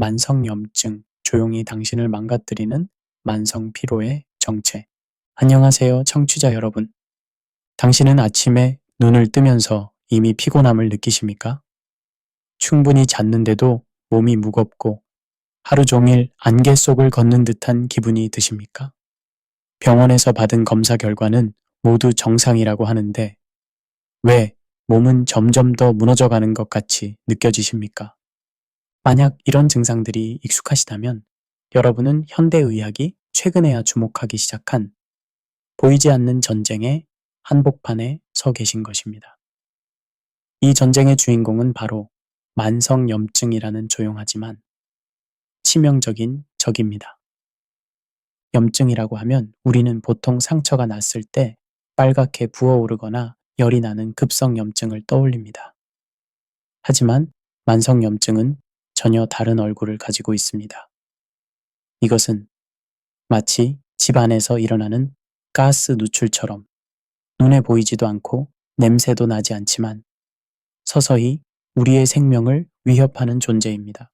만성염증, 조용히 당신을 망가뜨리는 만성 피로의 정체. 안녕하세요, 청취자 여러분. 당신은 아침에 눈을 뜨면서 이미 피곤함을 느끼십니까? 충분히 잤는데도 몸이 무겁고 하루 종일 안개 속을 걷는 듯한 기분이 드십니까? 병원에서 받은 검사 결과는 모두 정상이라고 하는데 왜 몸은 점점 더 무너져가는 것 같이 느껴지십니까? 만약 이런 증상들이 익숙하시다면 여러분은 현대의학이 최근에야 주목하기 시작한 보이지 않는 전쟁의 한복판에 서 계신 것입니다. 이 전쟁의 주인공은 바로 만성염증이라는 조용하지만 치명적인 적입니다. 염증이라고 하면 우리는 보통 상처가 났을 때 빨갛게 부어오르거나 열이 나는 급성염증을 떠올립니다. 하지만 만성염증은 전혀 다른 얼굴을 가지고 있습니다. 이것은 마치 집 안에서 일어나는 가스 누출처럼 눈에 보이지도 않고 냄새도 나지 않지만 서서히 우리의 생명을 위협하는 존재입니다.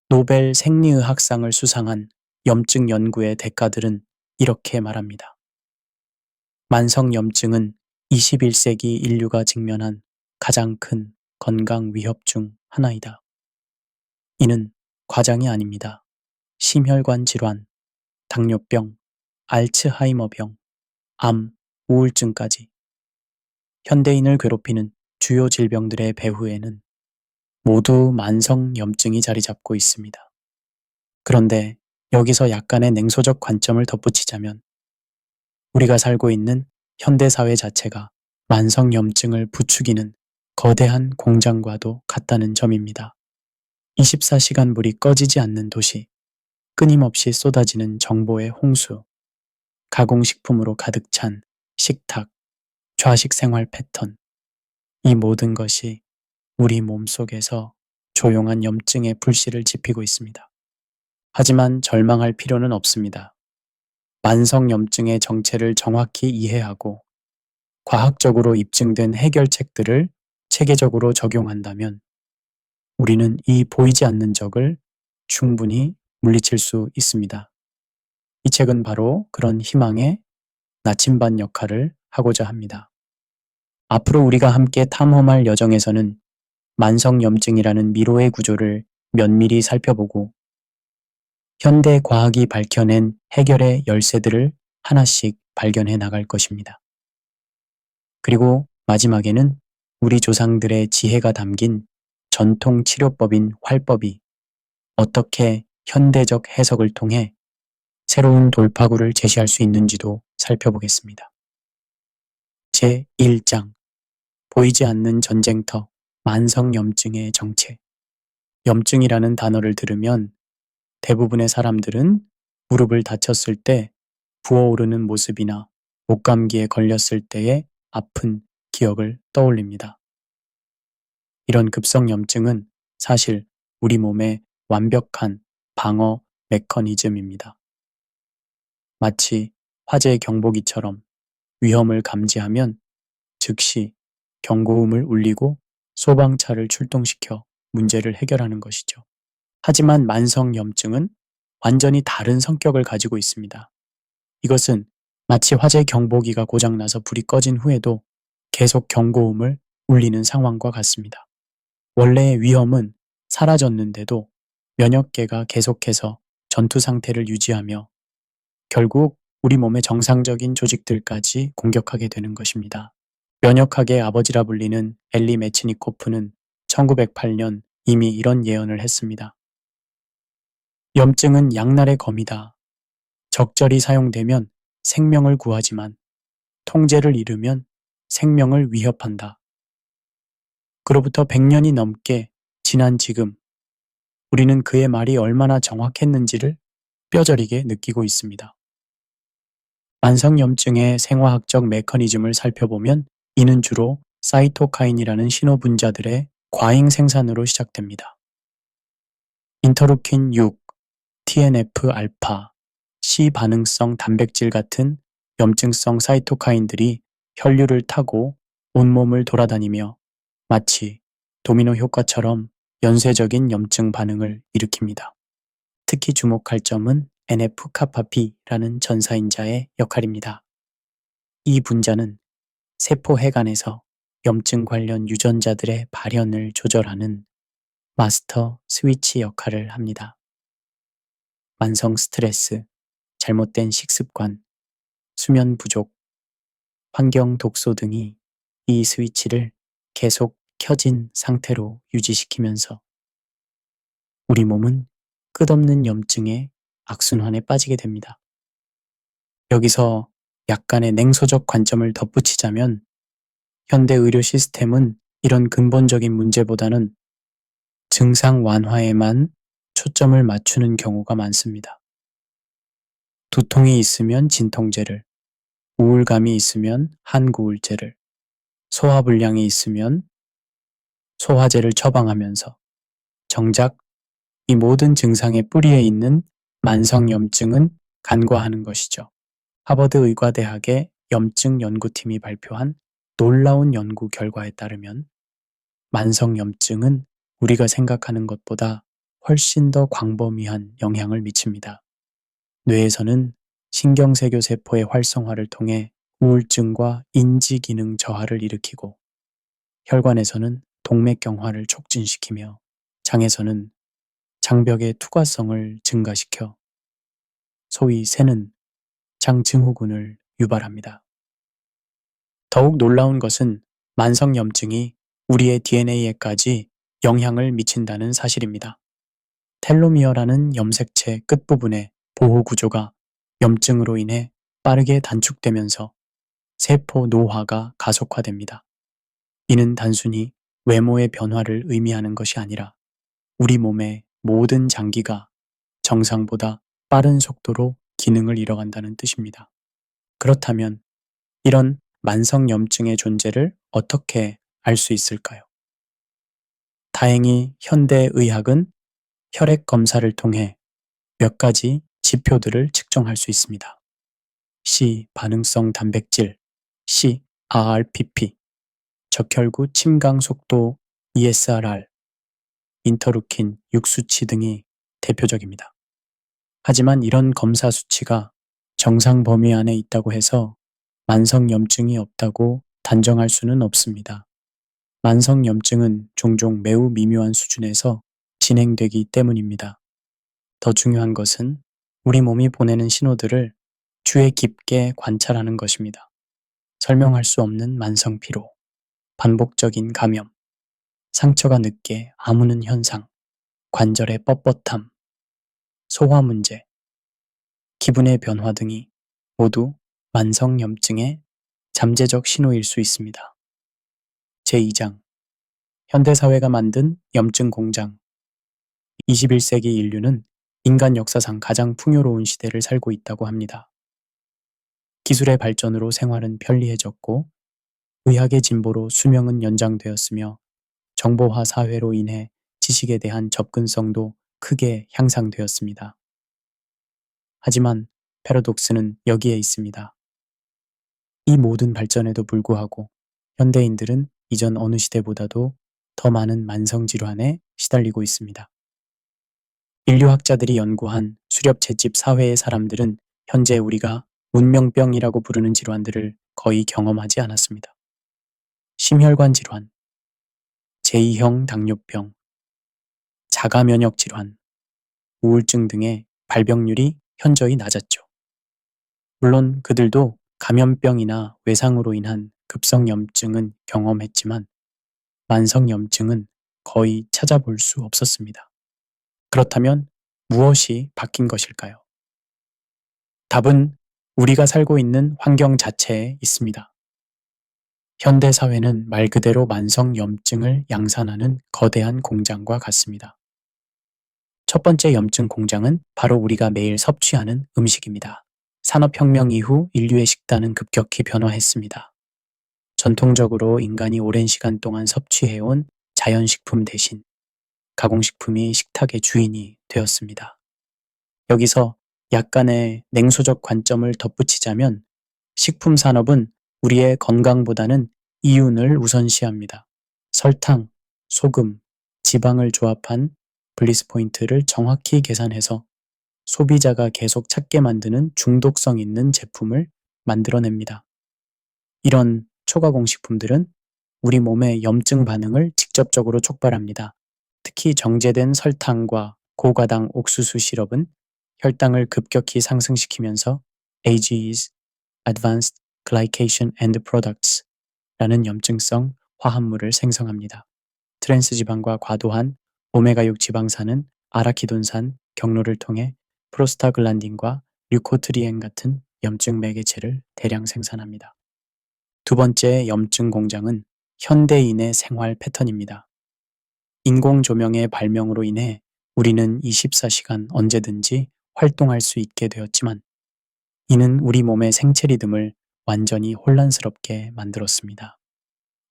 노벨 생리의학상을 수상한 염증 연구의 대가들은 이렇게 말합니다. 만성염증은 21세기 인류가 직면한 가장 큰 건강 위협 중 하나이다. 이는 과장이 아닙니다. 심혈관 질환, 당뇨병, 알츠하이머병, 암, 우울증까지 현대인을 괴롭히는 주요 질병들의 배후에는 모두 만성염증이 자리 잡고 있습니다. 그런데 여기서 약간의 냉소적 관점을 덧붙이자면 우리가 살고 있는 현대사회 자체가 만성염증을 부추기는 거대한 공장과도 같다는 점입니다. 24시간 불이 꺼지지 않는 도시, 끊임없이 쏟아지는 정보의 홍수, 가공식품으로 가득 찬 식탁, 좌식 생활 패턴, 이 모든 것이 우리 몸속에서 조용한 염증의 불씨를 지피고 있습니다. 하지만 절망할 필요는 없습니다. 만성염증의 정체를 정확히 이해하고 과학적으로 입증된 해결책들을 체계적으로 적용한다면 우리는 이 보이지 않는 적을 충분히 물리칠 수 있습니다. 이 책은 바로 그런 희망의 나침반 역할을 하고자 합니다. 앞으로 우리가 함께 탐험할 여정에서는 만성염증이라는 미로의 구조를 면밀히 살펴보고 현대 과학이 밝혀낸 해결의 열쇠들을 하나씩 발견해 나갈 것입니다. 그리고 마지막에는 우리 조상들의 지혜가 담긴 전통 치료법인 활법이 어떻게 현대적 해석을 통해 새로운 돌파구를 제시할 수 있는지도 살펴보겠습니다. 제1장 보이지 않는 전쟁터 만성염증의 정체. 염증이라는 단어를 들으면 대부분의 사람들은 무릎을 다쳤을 때 부어오르는 모습이나 목감기에 걸렸을 때의 아픈 기억을 떠올립니다. 이런 급성염증은 사실 우리 몸의 완벽한 방어 메커니즘입니다. 마치 화재 경보기처럼 위험을 감지하면 즉시 경고음을 울리고 소방차를 출동시켜 문제를 해결하는 것이죠. 하지만 만성염증은 완전히 다른 성격을 가지고 있습니다. 이것은 마치 화재 경보기가 고장나서 불이 꺼진 후에도 계속 경고음을 울리는 상황과 같습니다. 원래의 위험은 사라졌는데도 면역계가 계속해서 전투 상태를 유지하며 결국 우리 몸의 정상적인 조직들까지 공격하게 되는 것입니다. 면역학의 아버지라 불리는 엘리 메치니코프는 1908년 이미 이런 예언을 했습니다. 염증은 양날의 검이다. 적절히 사용되면 생명을 구하지만 통제를 잃으면 생명을 위협한다. 그로부터 100년이 넘게 지난 지금 우리는 그의 말이 얼마나 정확했는지를 뼈저리게 느끼고 있습니다. 만성염증의 생화학적 메커니즘을 살펴보면 이는 주로 사이토카인이라는 신호분자들의 과잉 생산으로 시작됩니다. 인터루킨 6, TNF-알파, C반응성 단백질 같은 염증성 사이토카인들이 혈류를 타고 온몸을 돌아다니며 마치 도미노 효과처럼 연쇄적인 염증 반응을 일으킵니다. 특히 주목할 점은 NF-kappaB라는 전사인자의 역할입니다. 이 분자는 세포 해관에서 염증 관련 유전자들의 발현을 조절하는 마스터 스위치 역할을 합니다. 만성 스트레스, 잘못된 식습관, 수면 부족, 환경 독소 등이 이 스위치를 계속 켜진 상태로 유지시키면서 우리 몸은 끝없는 염증의 악순환에 빠지게 됩니다. 여기서 약간의 냉소적 관점을 덧붙이자면 현대 의료 시스템은 이런 근본적인 문제보다는 증상 완화에만 초점을 맞추는 경우가 많습니다. 두통이 있으면 진통제를, 우울감이 있으면 항우울제를, 소화불량이 있으면 소화제를 처방하면서 정작 이 모든 증상의 뿌리에 있는 만성염증은 간과하는 것이죠. 하버드 의과대학의 염증 연구팀이 발표한 놀라운 연구 결과에 따르면 만성염증은 우리가 생각하는 것보다 훨씬 더 광범위한 영향을 미칩니다. 뇌에서는 신경세교 세포의 활성화를 통해 우울증과 인지기능 저하를 일으키고 혈관에서는 동맥경화를 촉진시키며 장에서는 장벽의 투과성을 증가시켜 소위 새는 장증후군을 유발합니다. 더욱 놀라운 것은 만성염증이 우리의 DNA에까지 영향을 미친다는 사실입니다. 텔로미어라는 염색체 끝부분의 보호구조가 염증으로 인해 빠르게 단축되면서 세포 노화가 가속화됩니다. 이는 단순히 외모의 변화를 의미하는 것이 아니라 우리 몸의 모든 장기가 정상보다 빠른 속도로 기능을 잃어간다는 뜻입니다. 그렇다면 이런 만성염증의 존재를 어떻게 알 수 있을까요? 다행히 현대의학은 혈액 검사를 통해 몇 가지 지표들을 측정할 수 있습니다. C 반응성 단백질, CRPP, 적혈구 침강 속도 ESRR, 인터루킨 6수치 등이 대표적입니다. 하지만 이런 검사 수치가 정상 범위 안에 있다고 해서 만성염증이 없다고 단정할 수는 없습니다. 만성염증은 종종 매우 미묘한 수준에서 진행되기 때문입니다. 더 중요한 것은 우리 몸이 보내는 신호들을 주의 깊게 관찰하는 것입니다. 설명할 수 없는 만성 피로, 반복적인 감염, 상처가 늦게 아무는 현상, 관절의 뻣뻣함, 소화 문제, 기분의 변화 등이 모두 만성염증의 잠재적 신호일 수 있습니다. 제2장 현대사회가 만든 염증 공장 21세기 인류는 인간 역사상 가장 풍요로운 시대를 살고 있다고 합니다. 기술의 발전으로 생활은 편리해졌고 의학의 진보로 수명은 연장되었으며 정보화 사회로 인해 지식에 대한 접근성도 크게 향상되었습니다. 하지만 패러독스는 여기에 있습니다. 이 모든 발전에도 불구하고 현대인들은 이전 어느 시대보다도 더 많은 만성질환에 시달리고 있습니다. 인류학자들이 연구한 수렵 채집 사회의 사람들은 현재 우리가 문명병이라고 부르는 질환들을 거의 경험하지 않았습니다. 심혈관 질환, 제2형 당뇨병, 자가면역 질환, 우울증 등의 발병률이 현저히 낮았죠. 물론 그들도 감염병이나 외상으로 인한 급성염증은 경험했지만 만성염증은 거의 찾아볼 수 없었습니다. 그렇다면 무엇이 바뀐 것일까요? 답은 우리가 살고 있는 환경 자체에 있습니다. 현대 사회는 말 그대로 만성염증을 양산하는 거대한 공장과 같습니다. 첫 번째 염증 공장은 바로 우리가 매일 섭취하는 음식입니다. 산업혁명 이후 인류의 식단은 급격히 변화했습니다. 전통적으로 인간이 오랜 시간 동안 섭취해온 자연식품 대신 가공식품이 식탁의 주인이 되었습니다. 여기서 약간의 냉소적 관점을 덧붙이자면 식품 산업은 우리의 건강보다는 이윤을 우선시합니다. 설탕, 소금, 지방을 조합한 블리스 포인트를 정확히 계산해서 소비자가 계속 찾게 만드는 중독성 있는 제품을 만들어냅니다. 이런 초가공식품들은 우리 몸의 염증 반응을 직접적으로 촉발합니다. 특히 정제된 설탕과 고가당 옥수수 시럽은 혈당을 급격히 상승시키면서 AGEs, Advanced Glycation End Products 라는 염증성 화합물을 생성합니다. 트랜스지방과 과도한 오메가6 지방산은 아라키돈산 경로를 통해 프로스타글란딘과 류코트리엔 같은 염증 매개체를 대량 생산합니다. 두 번째 염증 공장은 현대인의 생활 패턴입니다. 인공 조명의 발명으로 인해 우리는 24시간 언제든지 활동할 수 있게 되었지만 이는 우리 몸의 생체 리듬을 완전히 혼란스럽게 만들었습니다.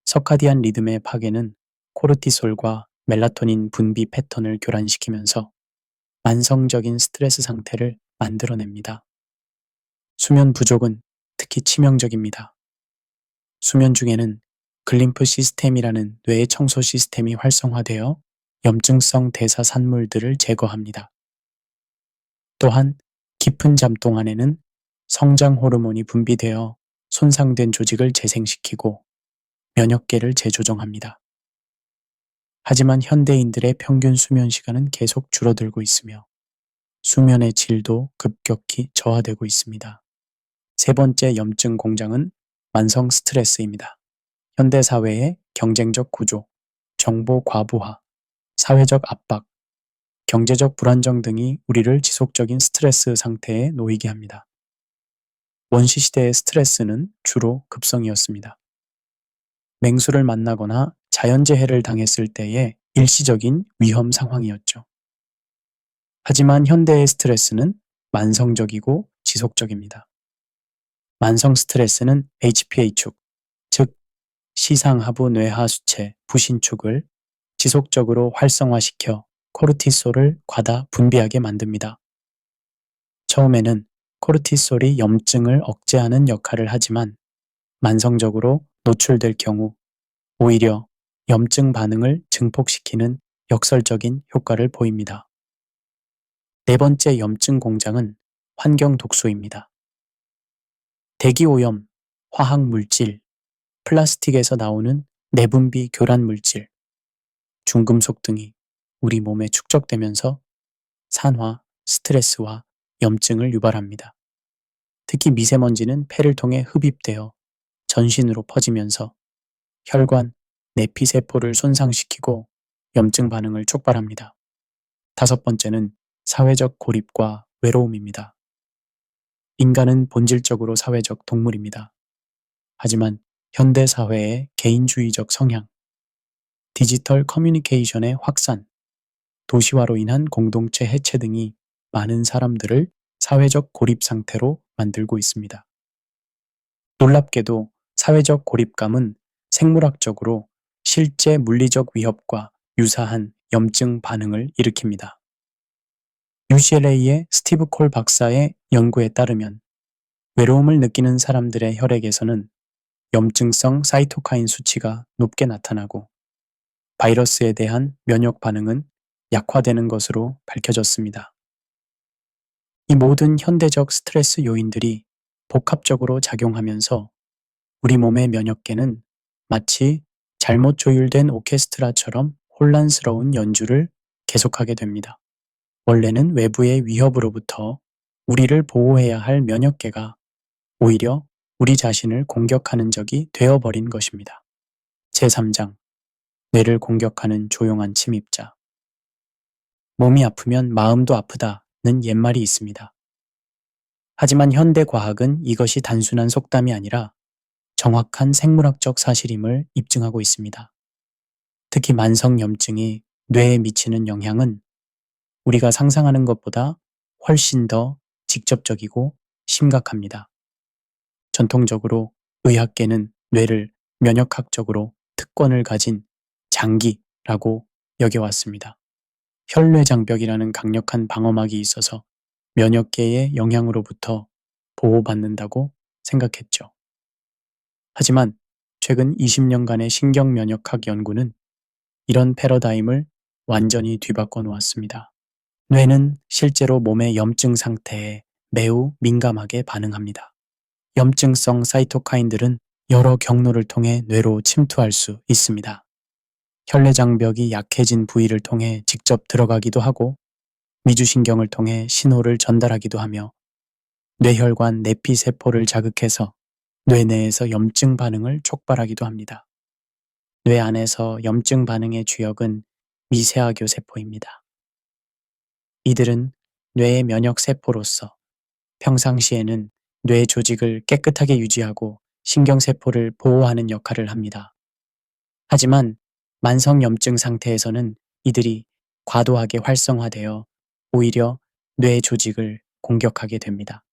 서카디안 리듬의 파괴는 코르티솔과 멜라토닌 분비 패턴을 교란시키면서 만성적인 스트레스 상태를 만들어냅니다. 수면 부족은 특히 치명적입니다. 수면 중에는 글림프 시스템이라는 뇌 청소 시스템이 활성화되어 염증성 대사 산물들을 제거합니다. 또한 깊은 잠 동안에는 성장 호르몬이 분비되어 손상된 조직을 재생시키고 면역계를 재조정합니다. 하지만 현대인들의 평균 수면 시간은 계속 줄어들고 있으며 수면의 질도 급격히 저하되고 있습니다. 세 번째 염증 공장은 만성 스트레스입니다. 현대사회의 경쟁적 구조, 정보 과부하, 사회적 압박, 경제적 불안정 등이 우리를 지속적인 스트레스 상태에 놓이게 합니다. 원시시대의 스트레스는 주로 급성이었습니다. 맹수를 만나거나 자연재해를 당했을 때의 일시적인 위험 상황이었죠. 하지만 현대의 스트레스는 만성적이고 지속적입니다. 만성 스트레스는 HPA축, 즉 시상하부 뇌하수체 부신축을 지속적으로 활성화시켜 코르티솔을 과다 분비하게 만듭니다. 처음에는 코르티솔이 염증을 억제하는 역할을 하지만 만성적으로 노출될 경우 오히려 염증 반응을 증폭시키는 역설적인 효과를 보입니다. 네 번째 염증 공장은 환경 독소입니다. 대기오염, 화학물질, 플라스틱에서 나오는 내분비 교란 물질, 중금속 등이 우리 몸에 축적되면서 산화, 스트레스와 염증을 유발합니다. 특히 미세먼지는 폐를 통해 흡입되어 전신으로 퍼지면서 혈관, 내피세포를 손상시키고 염증 반응을 촉발합니다. 다섯 번째는 사회적 고립과 외로움입니다. 인간은 본질적으로 사회적 동물입니다. 하지만 현대 사회의 개인주의적 성향, 디지털 커뮤니케이션의 확산, 도시화로 인한 공동체 해체 등이 많은 사람들을 사회적 고립 상태로 만들고 있습니다. 놀랍게도 사회적 고립감은 생물학적으로 실제 물리적 위협과 유사한 염증 반응을 일으킵니다. UCLA의 스티브 콜 박사의 연구에 따르면 외로움을 느끼는 사람들의 혈액에서는 염증성 사이토카인 수치가 높게 나타나고 바이러스에 대한 면역 반응은 약화되는 것으로 밝혀졌습니다. 이 모든 현대적 스트레스 요인들이 복합적으로 작용하면서 우리 몸의 면역계는 마치 잘못 조율된 오케스트라처럼 혼란스러운 연주를 계속하게 됩니다. 원래는 외부의 위협으로부터 우리를 보호해야 할 면역계가 오히려 우리 자신을 공격하는 적이 되어버린 것입니다. 제3장 뇌를 공격하는 조용한 침입자. 몸이 아프면 마음도 아프다는 옛말이 있습니다. 하지만 현대 과학은 이것이 단순한 속담이 아니라 정확한 생물학적 사실임을 입증하고 있습니다. 특히 만성염증이 뇌에 미치는 영향은 우리가 상상하는 것보다 훨씬 더 직접적이고 심각합니다. 전통적으로 의학계는 뇌를 면역학적으로 특권을 가진 장기라고 여겨왔습니다. 혈뇌장벽이라는 강력한 방어막이 있어서 면역계의 영향으로부터 보호받는다고 생각했죠. 하지만 최근 20년간의 신경면역학 연구는 이런 패러다임을 완전히 뒤바꿔 놓았습니다. 뇌는 실제로 몸의 염증 상태에 매우 민감하게 반응합니다. 염증성 사이토카인들은 여러 경로를 통해 뇌로 침투할 수 있습니다. 혈내장벽이 약해진 부위를 통해 직접 들어가기도 하고 미주신경을 통해 신호를 전달하기도 하며 뇌혈관 내피세포를 자극해서 뇌 내에서 염증 반응을 촉발하기도 합니다. 뇌 안에서 염증 반응의 주역은 미세하교 세포입니다. 이들은 뇌의 면역 세포로서 평상시에는 뇌 조직을 깨끗하게 유지하고 신경세포를 보호하는 역할을 합니다. 하지만 만성 염증 상태에서는 이들이 과도하게 활성화되어 오히려 뇌 조직을 공격하게 됩니다.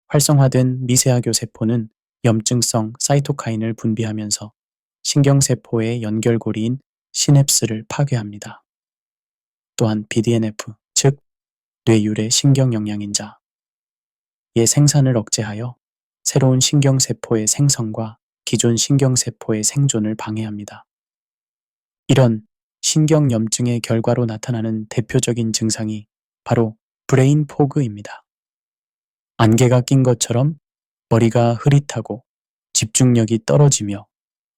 활성화된 미세하교 세포는 염증성 사이토카인을 분비하면서 신경세포의 연결고리인 시냅스를 파괴합니다. 또한 BDNF, 즉 뇌율의 신경영양인자의 생산을 억제하여 새로운 신경세포의 생성과 기존 신경세포의 생존을 방해합니다. 이런 신경염증의 결과로 나타나는 대표적인 증상이 바로 브레인 포그입니다. 안개가 낀 것처럼 머리가 흐릿하고 집중력이 떨어지며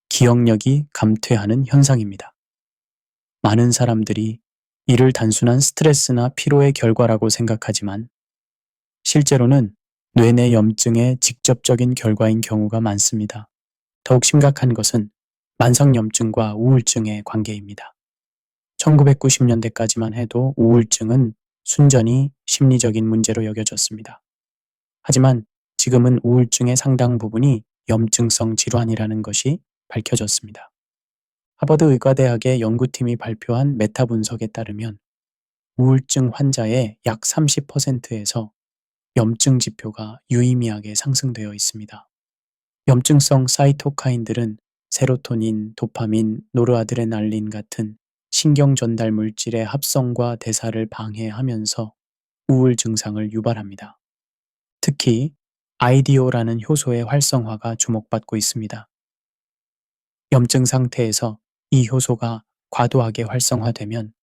기억력이 감퇴하는 현상입니다. 많은 사람들이 이를 단순한 스트레스나 피로의 결과라고 생각하지만 실제로는 뇌내 염증의 직접적인 결과인 경우가 많습니다. 더욱 심각한 것은 만성염증과 우울증의 관계입니다. 1990년대까지만 해도 우울증은 순전히 심리적인 문제로 여겨졌습니다. 하지만 지금은 우울증의 상당 부분이 염증성 질환이라는 것이 밝혀졌습니다. 하버드 의과대학의 연구팀이 발표한 메타 분석에 따르면 우울증 환자의 약 30%에서 염증 지표가 유의미하게 상승되어 있습니다. 염증성 사이토카인들은 세로토닌, 도파민, 노르아드레날린 같은 신경 전달 물질의 합성과 대사를 방해하면서 우울 증상을 유발합니다. 특히 아이디오라는 효소의 활성화가 주목받고 있습니다. 염증 상태에서 이 효소가 과도하게 활성화되면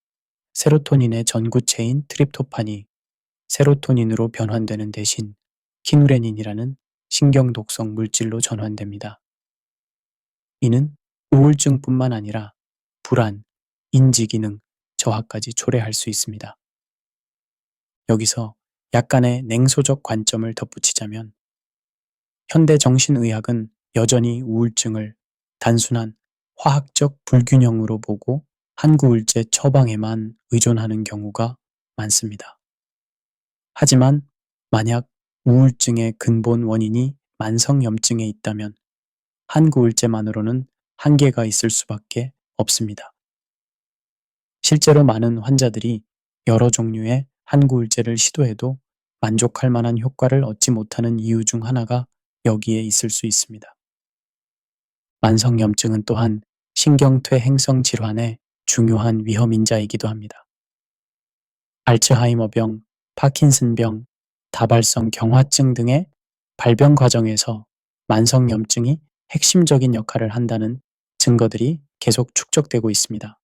세로토닌의 전구체인 트립토판이 세로토닌으로 변환되는 대신 키누레닌이라는 신경독성 물질로 전환됩니다. 이는 우울증뿐만 아니라 불안, 인지기능, 저하까지 초래할 수 있습니다. 여기서 약간의 냉소적 관점을 덧붙이자면 현대 정신의학은 여전히 우울증을 단순한 화학적 불균형으로 보고 한구울제 처방에만 의존하는 경우가 많습니다. 하지만 만약 우울증의 근본 원인이 만성염증에 있다면 한구울제만으로는 한계가 있을 수밖에 없습니다. 실제로 많은 환자들이 여러 종류의 한구울제를 시도해도 만족할 만한 효과를 얻지 못하는 이유 중 하나가 여기에 있을 수 있습니다. 만성염증은 또한 신경퇴 행성 질환의 중요한 위험인자이기도 합니다. 알츠하이머병, 파킨슨병, 다발성 경화증 등의 발병 과정에서 만성염증이 핵심적인 역할을 한다는 증거들이 계속 축적되고 있습니다.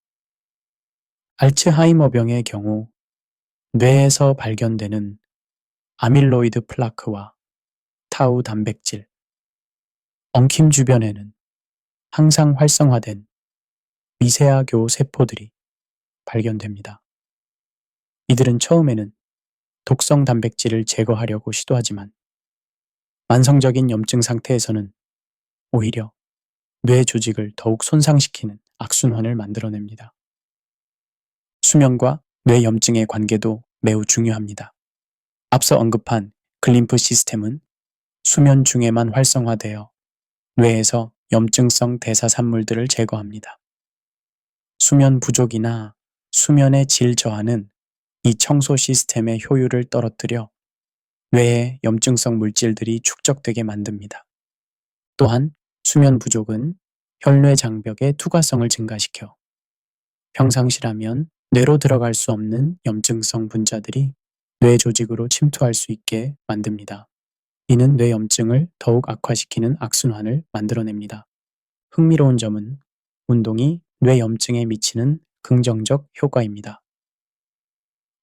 알츠하이머병의 경우 뇌에서 발견되는 아밀로이드 플라크와 타우 단백질, 엉킴 주변에는 항상 활성화된 미세하교 세포들이 발견됩니다. 이들은 처음에는 독성 단백질을 제거하려고 시도하지만 만성적인 염증 상태에서는 오히려 뇌 조직을 더욱 손상시키는 악순환을 만들어냅니다. 수면과 뇌 염증의 관계도 매우 중요합니다. 앞서 언급한 글림프 시스템은 수면 중에만 활성화되어 뇌에서 염증성 대사산물들을 제거합니다. 수면 부족이나 수면의 질 저하는 이 청소 시스템의 효율을 떨어뜨려 뇌에 염증성 물질들이 축적되게 만듭니다. 또한 수면 부족은 혈뇌 장벽의 투과성을 증가시켜 평상시라면 뇌로 들어갈 수 없는 염증성 분자들이 뇌 조직으로 침투할 수 있게 만듭니다. 이는 뇌 염증을 더욱 악화시키는 악순환을 만들어냅니다. 흥미로운 점은 운동이 뇌 염증에 미치는 긍정적 효과입니다.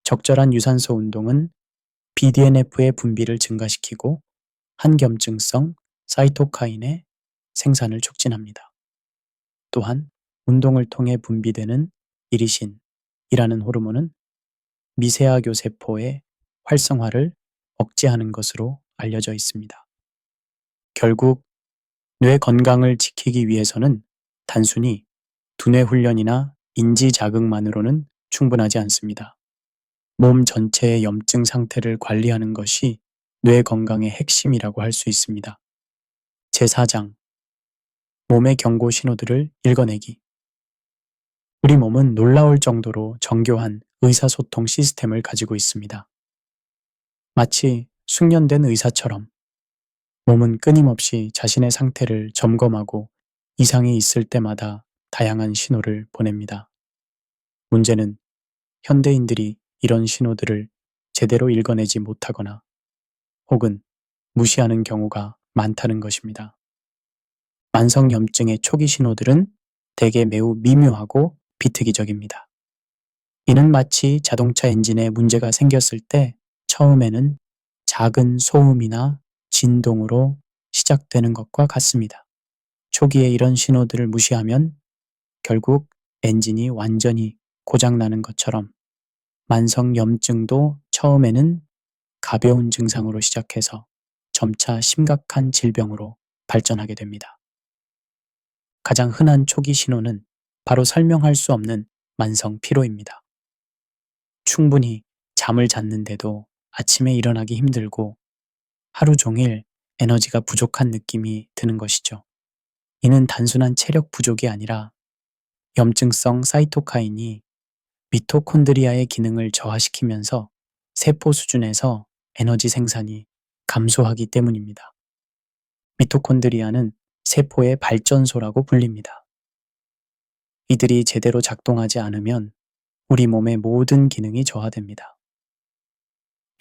적절한 유산소 운동은 BDNF의 분비를 증가시키고 항염증성 사이토카인의 생산을 촉진합니다. 또한 운동을 통해 분비되는 이리신이라는 호르몬은 미세하교 세포의 활성화를 억제하는 것으로 알려져 있습니다. 결국 뇌 건강을 지키기 위해서는 단순히 두뇌 훈련이나 인지 자극만으로는 충분하지 않습니다. 몸 전체의 염증 상태를 관리하는 것이 뇌 건강의 핵심이라고 할 수 있습니다. 제4장 몸의 경고 신호들을 읽어내기. 우리 몸은 놀라울 정도로 정교한 의사소통 시스템을 가지고 있습니다. 마치 숙련된 의사처럼 몸은 끊임없이 자신의 상태를 점검하고 이상이 있을 때마다 다양한 신호를 보냅니다. 문제는 현대인들이 이런 신호들을 제대로 읽어내지 못하거나 혹은 무시하는 경우가 많다는 것입니다. 만성염증의 초기 신호들은 대개 매우 미묘하고 비특이적입니다. 이는 마치 자동차 엔진에 문제가 생겼을 때 처음에는 작은 소음이나 진동으로 시작되는 것과 같습니다. 초기에 이런 신호들을 무시하면 결국 엔진이 완전히 고장나는 것처럼 만성염증도 처음에는 가벼운 증상으로 시작해서 점차 심각한 질병으로 발전하게 됩니다. 가장 흔한 초기 신호는 바로 설명할 수 없는 만성 피로입니다. 충분히 잠을 잤는데도 아침에 일어나기 힘들고 하루 종일 에너지가 부족한 느낌이 드는 것이죠. 이는 단순한 체력 부족이 아니라 염증성 사이토카인이 미토콘드리아의 기능을 저하시키면서 세포 수준에서 에너지 생산이 감소하기 때문입니다. 미토콘드리아는 세포의 발전소라고 불립니다. 이들이 제대로 작동하지 않으면 우리 몸의 모든 기능이 저하됩니다.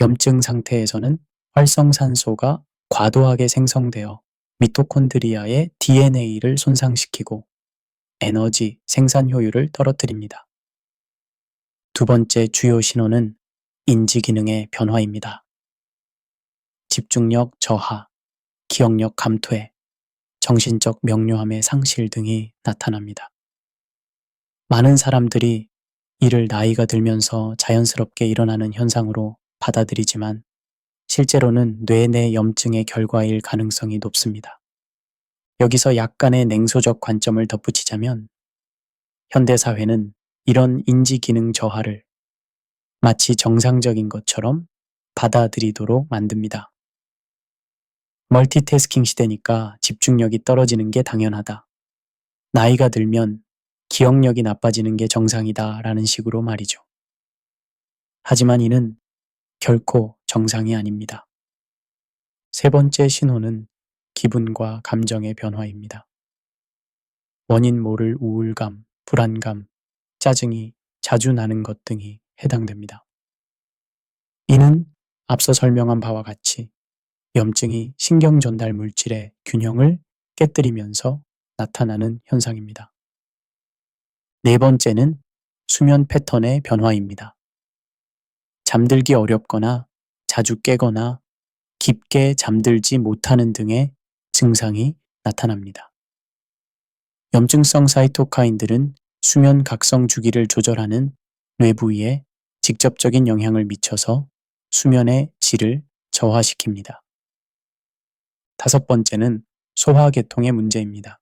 염증 상태에서는 활성산소가 과도하게 생성되어 미토콘드리아의 DNA를 손상시키고 에너지 생산 효율을 떨어뜨립니다. 두 번째 주요 신호는 인지 기능의 변화입니다. 집중력 저하, 기억력 감퇴, 정신적 명료함의 상실 등이 나타납니다. 많은 사람들이 이를 나이가 들면서 자연스럽게 일어나는 현상으로 받아들이지만 실제로는 뇌 내 염증의 결과일 가능성이 높습니다. 여기서 약간의 냉소적 관점을 덧붙이자면 현대사회는 이런 인지 기능 저하를 마치 정상적인 것처럼 받아들이도록 만듭니다. 멀티태스킹 시대니까 집중력이 떨어지는 게 당연하다. 나이가 들면 기억력이 나빠지는 게 정상이다 라는 식으로 말이죠. 하지만 이는 결코 정상이 아닙니다. 세 번째 신호는 기분과 감정의 변화입니다. 원인 모를 우울감, 불안감, 짜증이 자주 나는 것 등이 해당됩니다. 이는 앞서 설명한 바와 같이 염증이 신경 전달 물질의 균형을 깨뜨리면서 나타나는 현상입니다. 네 번째는 수면 패턴의 변화입니다. 잠들기 어렵거나 자주 깨거나 깊게 잠들지 못하는 등의 증상이 나타납니다. 염증성 사이토카인들은 수면 각성 주기를 조절하는 뇌 부위에 직접적인 영향을 미쳐서 수면의 질을 저하시킵니다. 다섯 번째는 소화계통의 문제입니다.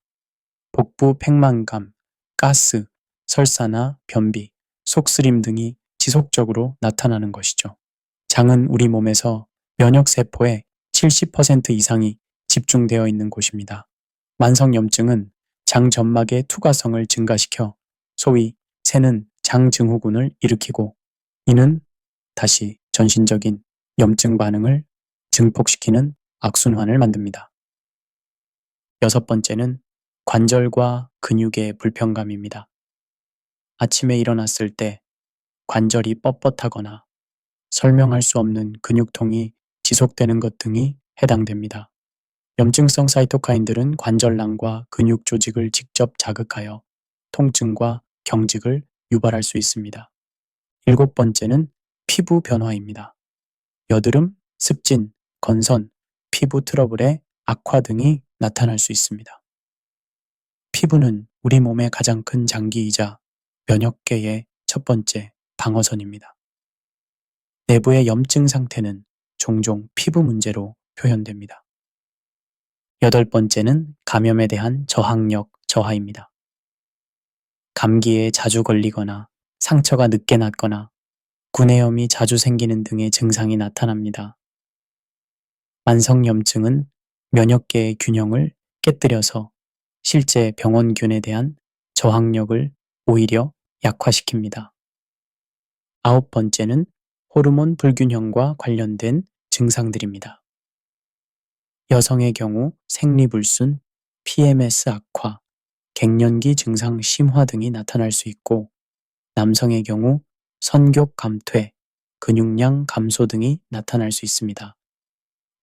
복부 팽만감, 가스, 설사나 변비, 속쓰림 등이 지속적으로 나타나는 것이죠. 장은 우리 몸에서 면역세포의 70% 이상이 집중되어 있는 곳입니다. 만성염증은 장 점막의 투과성을 증가시켜 소위 새는 장증후군을 일으키고 이는 다시 전신적인 염증 반응을 증폭시키는 악순환을 만듭니다. 여섯 번째는 관절과 근육의 불편감입니다. 아침에 일어났을 때 관절이 뻣뻣하거나 설명할 수 없는 근육통이 지속되는 것 등이 해당됩니다. 염증성 사이토카인들은 관절낭과 근육 조직을 직접 자극하여 통증과 경직을 유발할 수 있습니다. 7번째는 피부 변화입니다. 여드름, 습진, 건선, 피부 트러블의 악화 등이 나타날 수 있습니다. 피부는 우리 몸의 가장 큰 장기이자 면역계의 첫 번째 방어선입니다. 내부의 염증 상태는 종종 피부 문제로 표현됩니다. 8번째는 감염에 대한 저항력 저하입니다. 감기에 자주 걸리거나 상처가 늦게 낫거나 구내염이 자주 생기는 등의 증상이 나타납니다. 만성염증은 면역계의 균형을 깨뜨려서 실제 병원균에 대한 저항력을 오히려 약화시킵니다. 9번째는 호르몬 불균형과 관련된 증상들입니다. 여성의 경우 생리불순, PMS 악화, 갱년기 증상 심화 등이 나타날 수 있고 남성의 경우 선교 감퇴, 근육량 감소 등이 나타날 수 있습니다.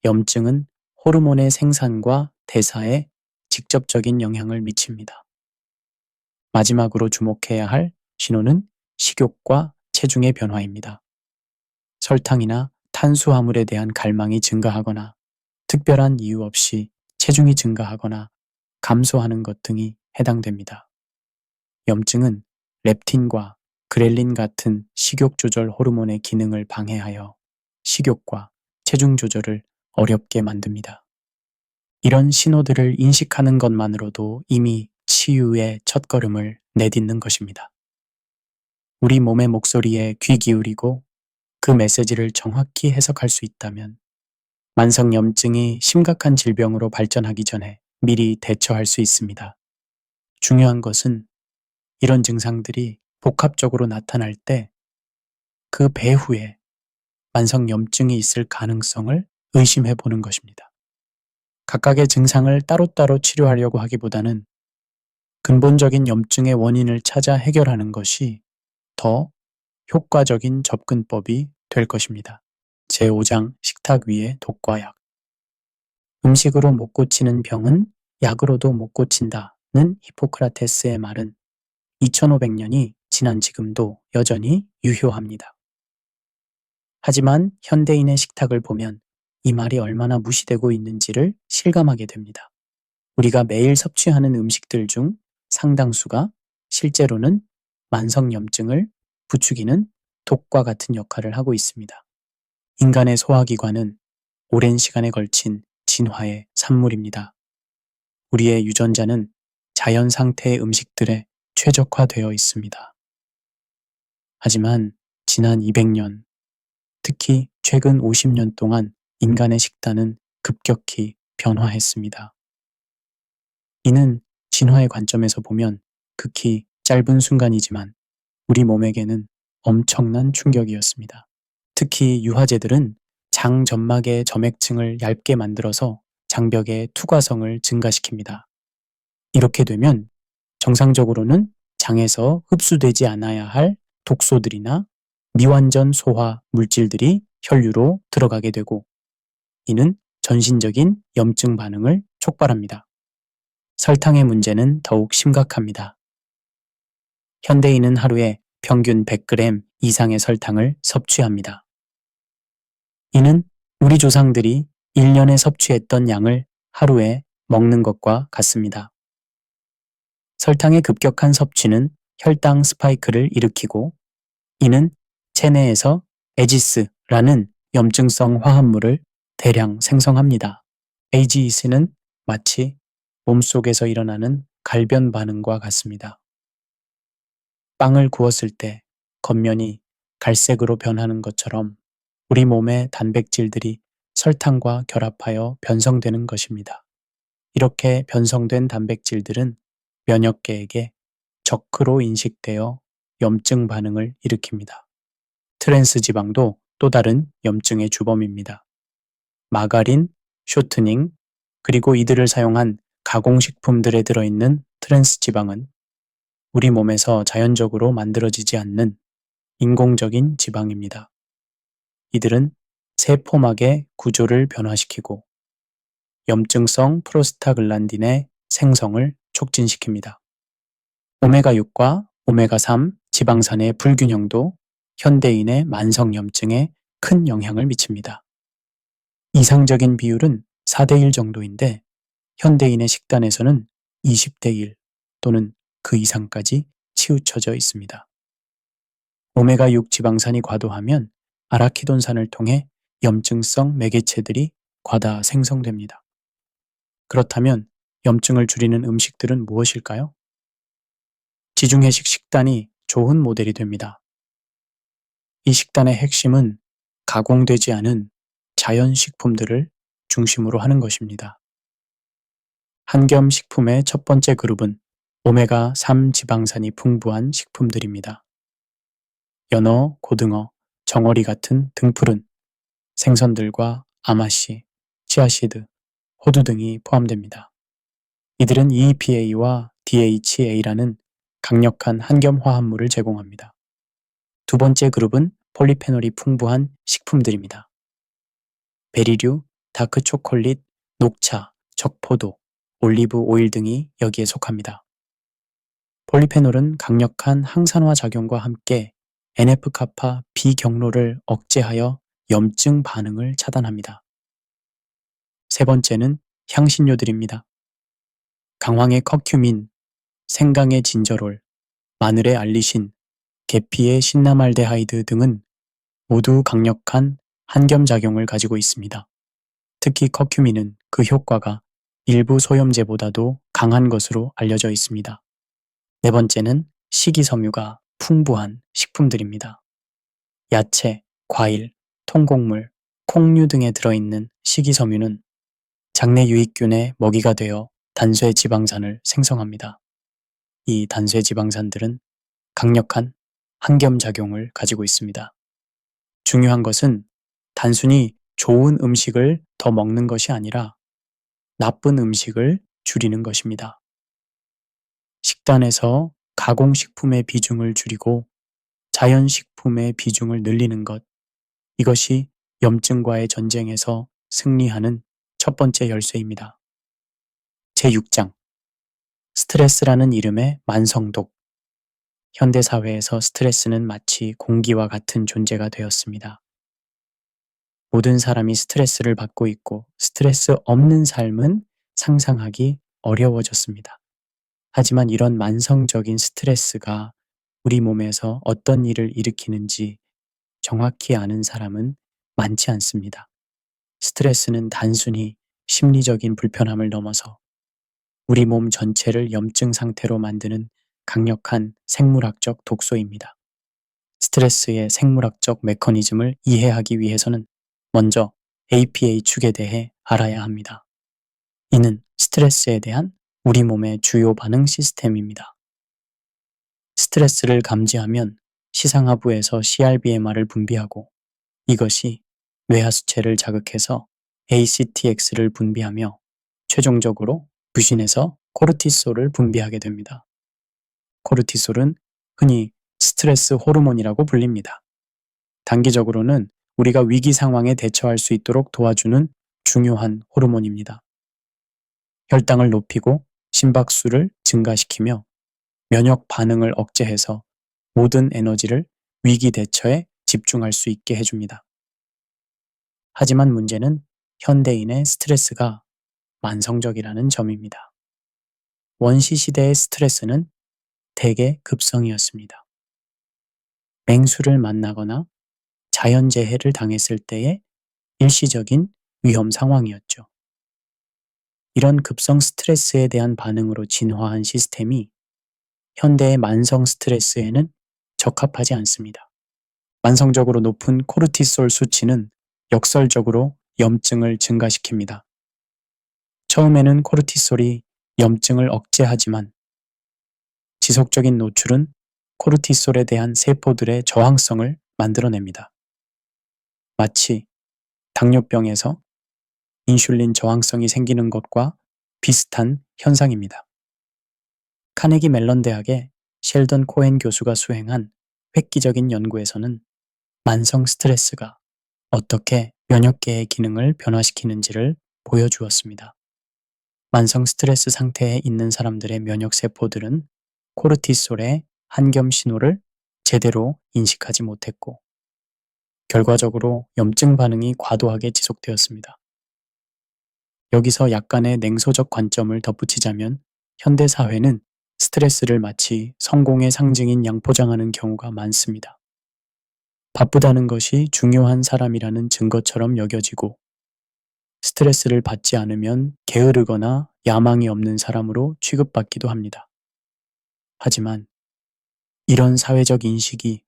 염증은 호르몬의 생산과 대사에 직접적인 영향을 미칩니다. 마지막으로 주목해야 할 신호는 식욕과 체중의 변화입니다. 설탕이나 탄수화물에 대한 갈망이 증가하거나 특별한 이유 없이 체중이 증가하거나 감소하는 것 등이 해당됩니다. 염증은 렙틴과 그렐린 같은 식욕 조절 호르몬의 기능을 방해하여 식욕과 체중 조절을 어렵게 만듭니다. 이런 신호들을 인식하는 것만으로도 이미 치유의 첫걸음을 내딛는 것입니다. 우리 몸의 목소리에 귀 기울이고 그 메시지를 정확히 해석할 수 있다면 만성염증이 심각한 질병으로 발전하기 전에 미리 대처할 수 있습니다. 중요한 것은 이런 증상들이 복합적으로 나타날 때 그 배후에 만성염증이 있을 가능성을 의심해 보는 것입니다. 각각의 증상을 따로따로 치료하려고 하기보다는 근본적인 염증의 원인을 찾아 해결하는 것이 더 효과적인 접근법이 될 것입니다. 제5장 식탁 위의 독과약. 음식으로 못 고치는 병은 약으로도 못 고친다는 히포크라테스의 말은 2500년이 지난 지금도 여전히 유효합니다. 하지만 현대인의 식탁을 보면 이 말이 얼마나 무시되고 있는지를 실감하게 됩니다. 우리가 매일 섭취하는 음식들 중 상당수가 실제로는 만성염증을 부추기는 독과 같은 역할을 하고 있습니다. 인간의 소화기관은 오랜 시간에 걸친 진화의 산물입니다. 우리의 유전자는 자연 상태의 음식들에 최적화되어 있습니다. 하지만 지난 200년, 특히 최근 50년 동안 인간의 식단은 급격히 변화했습니다. 이는 진화의 관점에서 보면 극히 짧은 순간이지만 우리 몸에게는 엄청난 충격이었습니다. 특히 유화제들은 장 점막의 점액층을 얇게 만들어서 장벽의 투과성을 증가시킵니다. 이렇게 되면 정상적으로는 장에서 흡수되지 않아야 할 독소들이나 미완전 소화 물질들이 혈류로 들어가게 되고 이는 전신적인 염증 반응을 촉발합니다. 설탕의 문제는 더욱 심각합니다. 현대인은 하루에 평균 100g 이상의 설탕을 섭취합니다. 이는 우리 조상들이 1년에 섭취했던 양을 하루에 먹는 것과 같습니다. 설탕의 급격한 섭취는 혈당 스파이크를 일으키고 이는 체내에서 에지스라는 염증성 화합물을 대량 생성합니다. 에지스는 마치 몸속에서 일어나는 갈변 반응과 같습니다. 빵을 구웠을 때 겉면이 갈색으로 변하는 것처럼 우리 몸의 단백질들이 설탕과 결합하여 변성되는 것입니다. 이렇게 변성된 단백질들은 면역계에게 적크로 인식되어 염증 반응을 일으킵니다. 트랜스 지방도 또 다른 염증의 주범입니다. 마가린, 쇼트닝, 그리고 이들을 사용한 가공식품들에 들어있는 트랜스 지방은 우리 몸에서 자연적으로 만들어지지 않는 인공적인 지방입니다. 이들은 세포막의 구조를 변화시키고 염증성 프로스타글란딘의 생성을 촉진시킵니다. 오메가6과 오메가3 지방산의 불균형도 현대인의 만성염증에 큰 영향을 미칩니다. 이상적인 비율은 4대1 정도인데 현대인의 식단에서는 20대1 또는 그 이상까지 치우쳐져 있습니다. 오메가6 지방산이 과도하면 아라키돈산을 통해 염증성 매개체들이 과다 생성됩니다. 그렇다면 염증을 줄이는 음식들은 무엇일까요? 지중해식 식단이 좋은 모델이 됩니다. 이 식단의 핵심은 가공되지 않은 자연식품들을 중심으로 하는 것입니다. 한겸 식품의 첫 번째 그룹은 오메가3 지방산이 풍부한 식품들입니다. 연어, 고등어, 정어리 같은 등푸른 생선들과 아마씨, 치아시드, 호두 등이 포함됩니다. 이들은 EPA와 DHA라는 강력한 한겸 화합물을 제공합니다. 두 번째 그룹은 폴리페놀이 풍부한 식품들입니다. 베리류, 다크 초콜릿, 녹차, 적포도, 올리브 오일 등이 여기에 속합니다. 폴리페놀은 강력한 항산화 작용과 함께 NF-kappa 비경로를 억제하여 염증 반응을 차단합니다. 세 번째는 향신료들입니다. 강황의 커큐민, 생강의 진저롤, 마늘의 알리신, 계피의 신나말데하이드 등은 모두 강력한 한겸작용을 가지고 있습니다. 특히 커큐민은 그 효과가 일부 소염제보다도 강한 것으로 알려져 있습니다. 네 번째는 식이섬유가 풍부한 식품들입니다. 야채, 과일, 통곡물, 콩류 등에 들어있는 식이섬유는 장내 유익균의 먹이가 되어 단쇄 지방산을 생성합니다. 이 단쇄 지방산들은 강력한 항겸작용을 가지고 있습니다. 중요한 것은 단순히 좋은 음식을 더 먹는 것이 아니라 나쁜 음식을 줄이는 것입니다. 식단에서 가공식품의 비중을 줄이고 자연식품의 비중을 늘리는 것, 이것이 염증과의 전쟁에서 승리하는 첫 번째 열쇠입니다. 제6장 스트레스라는 이름의 만성독. 현대사회에서 스트레스는 마치 공기와 같은 존재가 되었습니다. 모든 사람이 스트레스를 받고 있고 스트레스 없는 삶은 상상하기 어려워졌습니다. 하지만 이런 만성적인 스트레스가 우리 몸에서 어떤 일을 일으키는지 정확히 아는 사람은 많지 않습니다. 스트레스는 단순히 심리적인 불편함을 넘어서 우리 몸 전체를 염증 상태로 만드는 강력한 생물학적 독소입니다. 스트레스의 생물학적 메커니즘을 이해하기 위해서는 먼저 APA 축에 대해 알아야 합니다. 이는 스트레스에 대한 우리 몸의 주요 반응 시스템입니다. 스트레스를 감지하면 시상하부에서 CRBMR을 분비하고 이것이 뇌하수체를 자극해서 ACTX를 분비하며 최종적으로 부신해서 코르티솔을 분비하게 됩니다. 코르티솔은 흔히 스트레스 호르몬이라고 불립니다. 단기적으로는 우리가 위기 상황에 대처할 수 있도록 도와주는 중요한 호르몬입니다. 혈당을 높이고 심박수를 증가시키며 면역 반응을 억제해서 모든 에너지를 위기 대처에 집중할 수 있게 해줍니다. 하지만 문제는 현대인의 스트레스가 만성적이라는 점입니다. 원시시대의 스트레스는 대개 급성이었습니다. 맹수를 만나거나 자연재해를 당했을 때의 일시적인 위험 상황이었죠. 이런 급성 스트레스에 대한 반응으로 진화한 시스템이 현대의 만성 스트레스에는 적합하지 않습니다. 만성적으로 높은 코르티솔 수치는 역설적으로 염증을 증가시킵니다. 처음에는 코르티솔이 염증을 억제하지만 지속적인 노출은 코르티솔에 대한 세포들의 저항성을 만들어냅니다. 마치 당뇨병에서 인슐린 저항성이 생기는 것과 비슷한 현상입니다. 카네기 멜론 대학의 셸던 코엔 교수가 수행한 획기적인 연구에서는 만성 스트레스가 어떻게 면역계의 기능을 변화시키는지를 보여주었습니다. 만성 스트레스 상태에 있는 사람들의 면역세포들은 코르티솔에 한겸 신호를 제대로 인식하지 못했고 결과적으로 염증 반응이 과도하게 지속되었습니다. 여기서 약간의 냉소적 관점을 덧붙이자면 현대 사회는 스트레스를 마치 성공의 상징인 양 포장하는 경우가 많습니다. 바쁘다는 것이 중요한 사람이라는 증거처럼 여겨지고 스트레스를 받지 않으면 게으르거나 야망이 없는 사람으로 취급받기도 합니다. 하지만 이런 사회적 인식이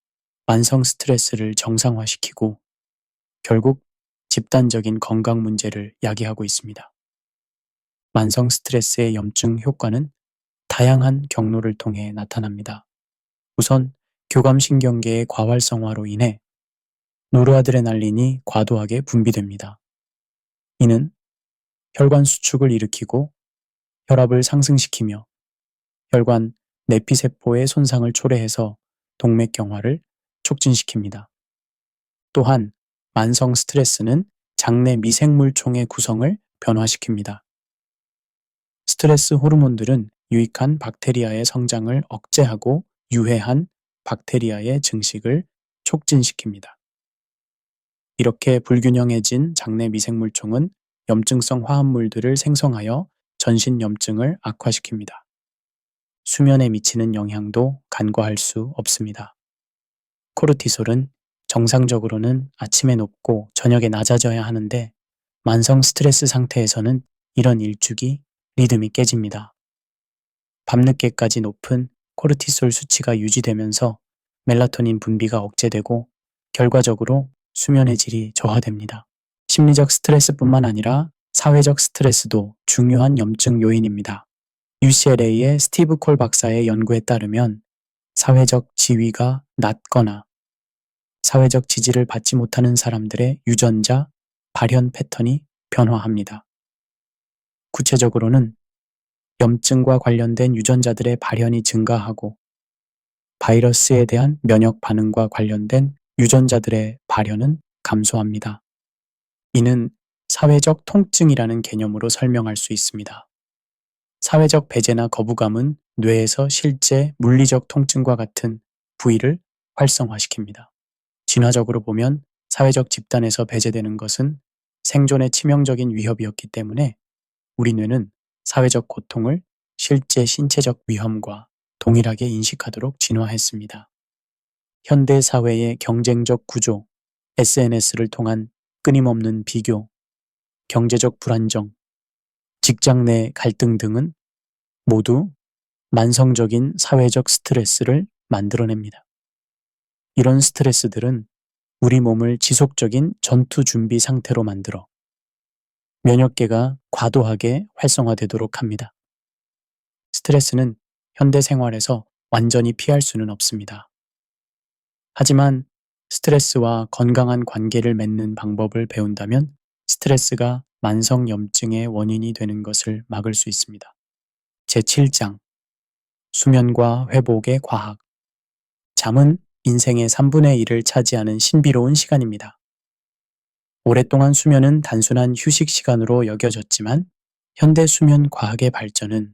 만성 스트레스를 정상화시키고 결국 집단적인 건강 문제를 야기하고 있습니다. 만성 스트레스의 염증 효과는 다양한 경로를 통해 나타납니다. 우선 교감신경계의 과활성화로 인해 노르아드레날린이 과도하게 분비됩니다. 이는 혈관 수축을 일으키고 혈압을 상승시키며 혈관 내피세포의 손상을 초래해서 동맥경화를 촉진시킵니다. 또한 만성 스트레스는 장내 미생물총의 구성을 변화시킵니다. 스트레스 호르몬들은 유익한 박테리아의 성장을 억제하고 유해한 박테리아의 증식을 촉진시킵니다. 이렇게 불균형해진 장내 미생물총은 염증성 화합물들을 생성하여 전신 염증을 악화시킵니다. 수면에 미치는 영향도 간과할 수 없습니다. 코르티솔은 정상적으로는 아침에 높고 저녁에 낮아져야 하는데 만성 스트레스 상태에서는 이런 일축이 리듬이 깨집니다. 밤늦게까지 높은 코르티솔 수치가 유지되면서 멜라토닌 분비가 억제되고 결과적으로 수면의 질이 저하됩니다. 심리적 스트레스뿐만 아니라 사회적 스트레스도 중요한 염증 요인입니다. UCLA의 스티브 콜 박사의 연구에 따르면 사회적 지위가 낮거나 사회적 지지를 받지 못하는 사람들의 유전자 발현 패턴이 변화합니다. 구체적으로는 염증과 관련된 유전자들의 발현이 증가하고 바이러스에 대한 면역 반응과 관련된 유전자들의 발현은 감소합니다. 이는 사회적 통증이라는 개념으로 설명할 수 있습니다. 사회적 배제나 거부감은 뇌에서 실제 물리적 통증과 같은 부위를 활성화시킵니다. 진화적으로 보면 사회적 집단에서 배제되는 것은 생존에 치명적인 위협이었기 때문에 우리 뇌는 사회적 고통을 실제 신체적 위험과 동일하게 인식하도록 진화했습니다. 현대 사회의 경쟁적 구조, SNS를 통한 끊임없는 비교, 경제적 불안정, 직장 내 갈등 등은 모두 만성적인 사회적 스트레스를 만들어냅니다. 이런 스트레스들은 우리 몸을 지속적인 전투 준비 상태로 만들어 면역계가 과도하게 활성화되도록 합니다. 스트레스는 현대 생활에서 완전히 피할 수는 없습니다. 하지만 스트레스와 건강한 관계를 맺는 방법을 배운다면 스트레스가 만성염증의 원인이 되는 것을 막을 수 있습니다. 제7장 수면과 회복의 과학. 잠은 인생의 3분의 1을 차지하는 신비로운 시간입니다. 오랫동안 수면은 단순한 휴식 시간으로 여겨졌지만 현대 수면 과학의 발전은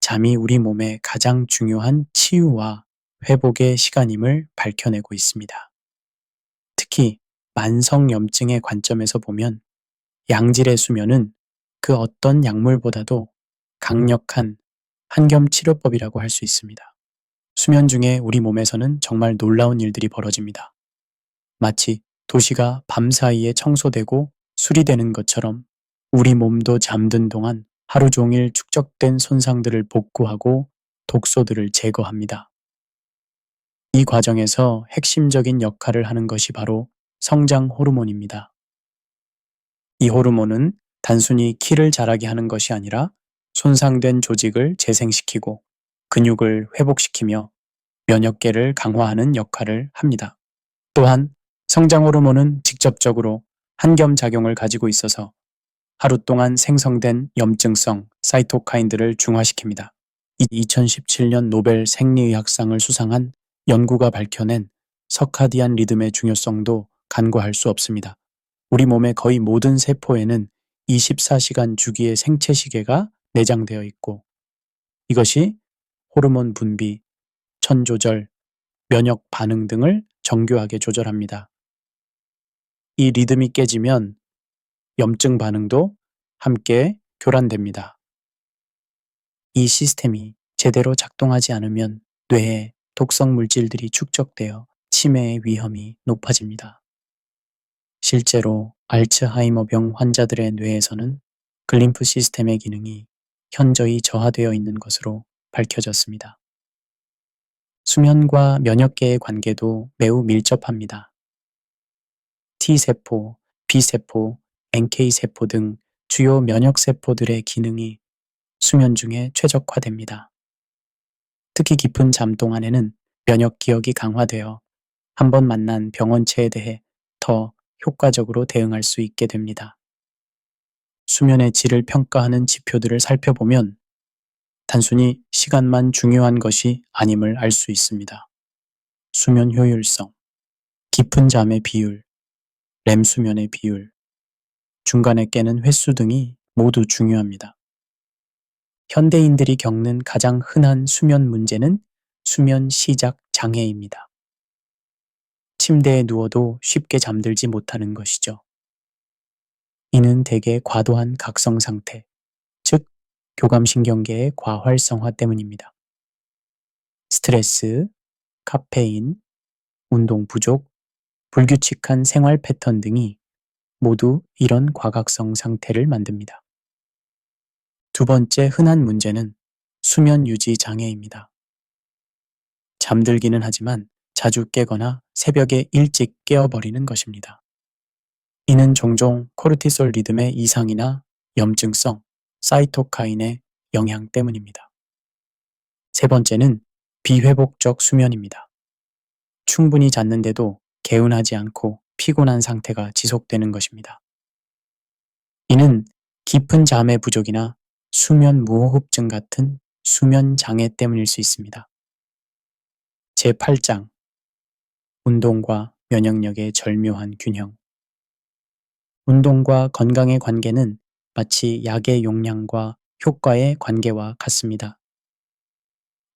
잠이 우리 몸의 가장 중요한 치유와 회복의 시간임을 밝혀내고 있습니다. 특히 만성염증의 관점에서 보면 양질의 수면은 그 어떤 약물보다도 강력한 한겸 치료법이라고 할 수 있습니다. 수면 중에 우리 몸에서는 정말 놀라운 일들이 벌어집니다. 마치 도시가 밤사이에 청소되고 수리되는 것처럼 우리 몸도 잠든 동안 하루 종일 축적된 손상들을 복구하고 독소들을 제거합니다. 이 과정에서 핵심적인 역할을 하는 것이 바로 성장 호르몬입니다. 이 호르몬은 단순히 키를 자라게 하는 것이 아니라 손상된 조직을 재생시키고 근육을 회복시키며 면역계를 강화하는 역할을 합니다. 또한 성장 호르몬은 직접적으로 한겸 작용을 가지고 있어서 하루 동안 생성된 염증성 사이토카인들을 중화시킵니다. 2017년 노벨 생리의학상을 수상한 연구가 밝혀낸 서카디안 리듬의 중요성도 간과할 수 없습니다. 우리 몸의 거의 모든 세포에는 24시간 주기의 생체 시계가 내장되어 있고 이것이 호르몬 분비, 혈전 조절, 면역 반응 등을 정교하게 조절합니다. 이 리듬이 깨지면 염증 반응도 함께 교란됩니다. 이 시스템이 제대로 작동하지 않으면 뇌에 독성 물질들이 축적되어 치매의 위험이 높아집니다. 실제로 알츠하이머병 환자들의 뇌에서는 글림프 시스템의 기능이 현저히 저하되어 있는 것으로 밝혀졌습니다. 수면과 면역계의 관계도 매우 밀접합니다. T세포, B세포, NK세포 등 주요 면역세포들의 기능이 수면 중에 최적화됩니다. 특히 깊은 잠 동안에는 면역 기억이 강화되어 한번 만난 병원체에 대해 더 효과적으로 대응할 수 있게 됩니다. 수면의 질을 평가하는 지표들을 살펴보면 단순히 시간만 중요한 것이 아님을 알 수 있습니다. 수면 효율성, 깊은 잠의 비율, 렘 수면의 비율, 중간에 깨는 횟수 등이 모두 중요합니다. 현대인들이 겪는 가장 흔한 수면 문제는 수면 시작 장애입니다. 침대에 누워도 쉽게 잠들지 못하는 것이죠. 이는 대개 과도한 각성 상태, 즉 교감신경계의 과활성화 때문입니다. 스트레스, 카페인, 운동 부족, 불규칙한 생활 패턴 등이 모두 이런 과각성 상태를 만듭니다. 두 번째 흔한 문제는 수면 유지 장애입니다. 잠들기는 하지만 자주 깨거나 새벽에 일찍 깨어버리는 것입니다. 이는 종종 코르티솔 리듬의 이상이나 염증성, 사이토카인의 영향 때문입니다. 세 번째는 비회복적 수면입니다. 충분히 잤는데도 개운하지 않고 피곤한 상태가 지속되는 것입니다. 이는 깊은 잠의 부족이나 수면 무호흡증 같은 수면 장애 때문일 수 있습니다. 제8장 운동과 면역력의 절묘한 균형. 운동과 건강의 관계는 마치 약의 용량과 효과의 관계와 같습니다.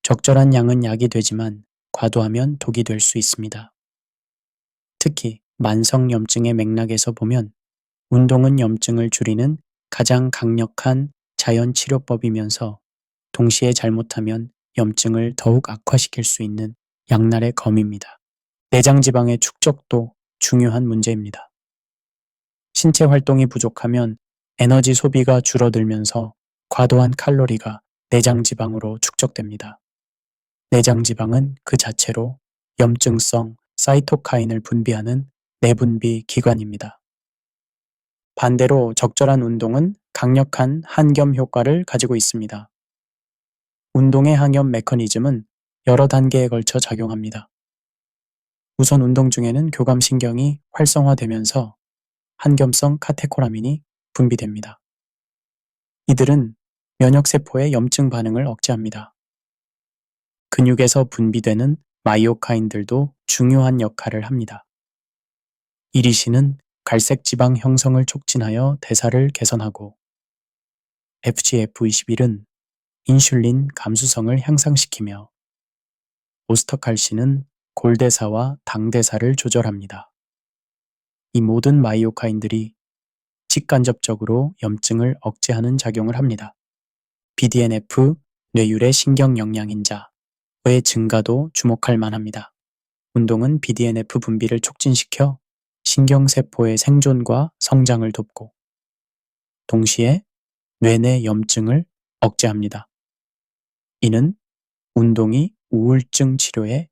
적절한 양은 약이 되지만 과도하면 독이 될 수 있습니다. 특히 만성염증의 맥락에서 보면 운동은 염증을 줄이는 가장 강력한 자연치료법이면서 동시에 잘못하면 염증을 더욱 악화시킬 수 있는 양날의 검입니다. 내장지방의 축적도 중요한 문제입니다. 신체 활동이 부족하면 에너지 소비가 줄어들면서 과도한 칼로리가 내장지방으로 축적됩니다. 내장지방은 그 자체로 염증성 사이토카인을 분비하는 내분비 기관입니다. 반대로 적절한 운동은 강력한 항염 효과를 가지고 있습니다. 운동의 항염 메커니즘은 여러 단계에 걸쳐 작용합니다. 우선 운동 중에는 교감신경이 활성화되면서 항염성 카테코라민이 분비됩니다. 이들은 면역세포의 염증 반응을 억제합니다. 근육에서 분비되는 마이오카인들도 중요한 역할을 합니다. 이리신은 갈색 지방 형성을 촉진하여 대사를 개선하고 FGF21은 인슐린 감수성을 향상시키며 오스터칼신은 골대사와 당대사를 조절합니다. 이 모든 마이오카인들이 직간접적으로 염증을 억제하는 작용을 합니다. BDNF, 뇌율의 신경 영양인자의 증가도 주목할 만합니다. 운동은 BDNF 분비를 촉진시켜 신경세포의 생존과 성장을 돕고 동시에 뇌내 염증을 억제합니다. 이는 운동이 우울증 치료에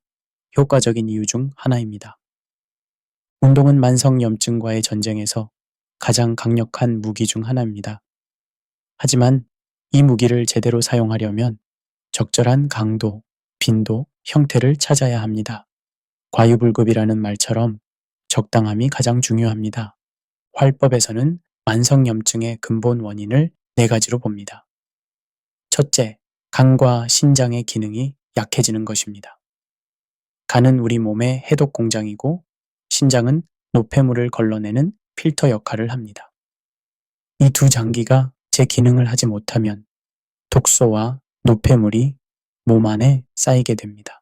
효과적인 이유 중 하나입니다. 운동은 만성염증과의 전쟁에서 가장 강력한 무기 중 하나입니다. 하지만 이 무기를 제대로 사용하려면 적절한 강도, 빈도, 형태를 찾아야 합니다. 과유불급이라는 말처럼 적당함이 가장 중요합니다. 활법에서는 만성염증의 근본 원인을 4가지로 봅니다. 첫째, 간과 신장의 기능이 약해지는 것입니다. 간은 우리 몸의 해독 공장이고 신장은 노폐물을 걸러내는 필터 역할을 합니다. 이 두 장기가 제 기능을 하지 못하면 독소와 노폐물이 몸 안에 쌓이게 됩니다.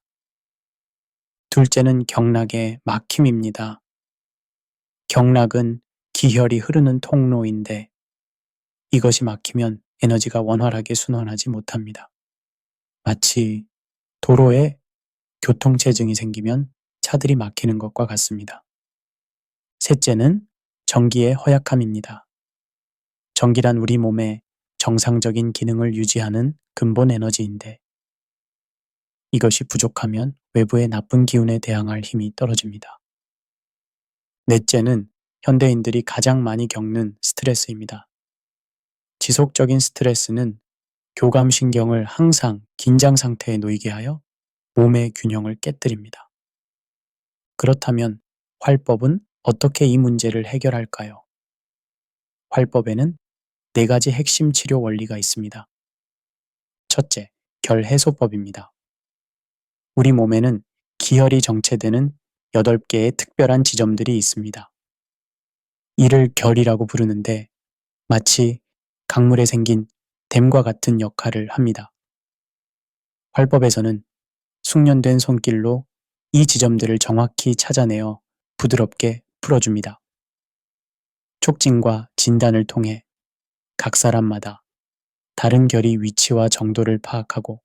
둘째는 경락의 막힘입니다. 경락은 기혈이 흐르는 통로인데 이것이 막히면 에너지가 원활하게 순환하지 못합니다. 마치 도로에 교통체증이 생기면 차들이 막히는 것과 같습니다. 셋째는 전기의 허약함입니다. 전기란 우리 몸의 정상적인 기능을 유지하는 근본 에너지인데 이것이 부족하면 외부의 나쁜 기운에 대항할 힘이 떨어집니다. 넷째는 현대인들이 가장 많이 겪는 스트레스입니다. 지속적인 스트레스는 교감신경을 항상 긴장 상태에 놓이게 하여 몸의 균형을 깨뜨립니다. 그렇다면 활법은 어떻게 이 문제를 해결할까요? 활법에는 4가지 핵심 치료 원리가 있습니다. 첫째, 결해소법입니다. 우리 몸에는 기혈이 정체되는 8개의 특별한 지점들이 있습니다. 이를 결이라고 부르는데 마치 강물에 생긴 댐과 같은 역할을 합니다. 활법에서는 숙련된 손길로 이 지점들을 정확히 찾아내어 부드럽게 풀어줍니다. 촉진과 진단을 통해 각 사람마다 다른 결의 위치와 정도를 파악하고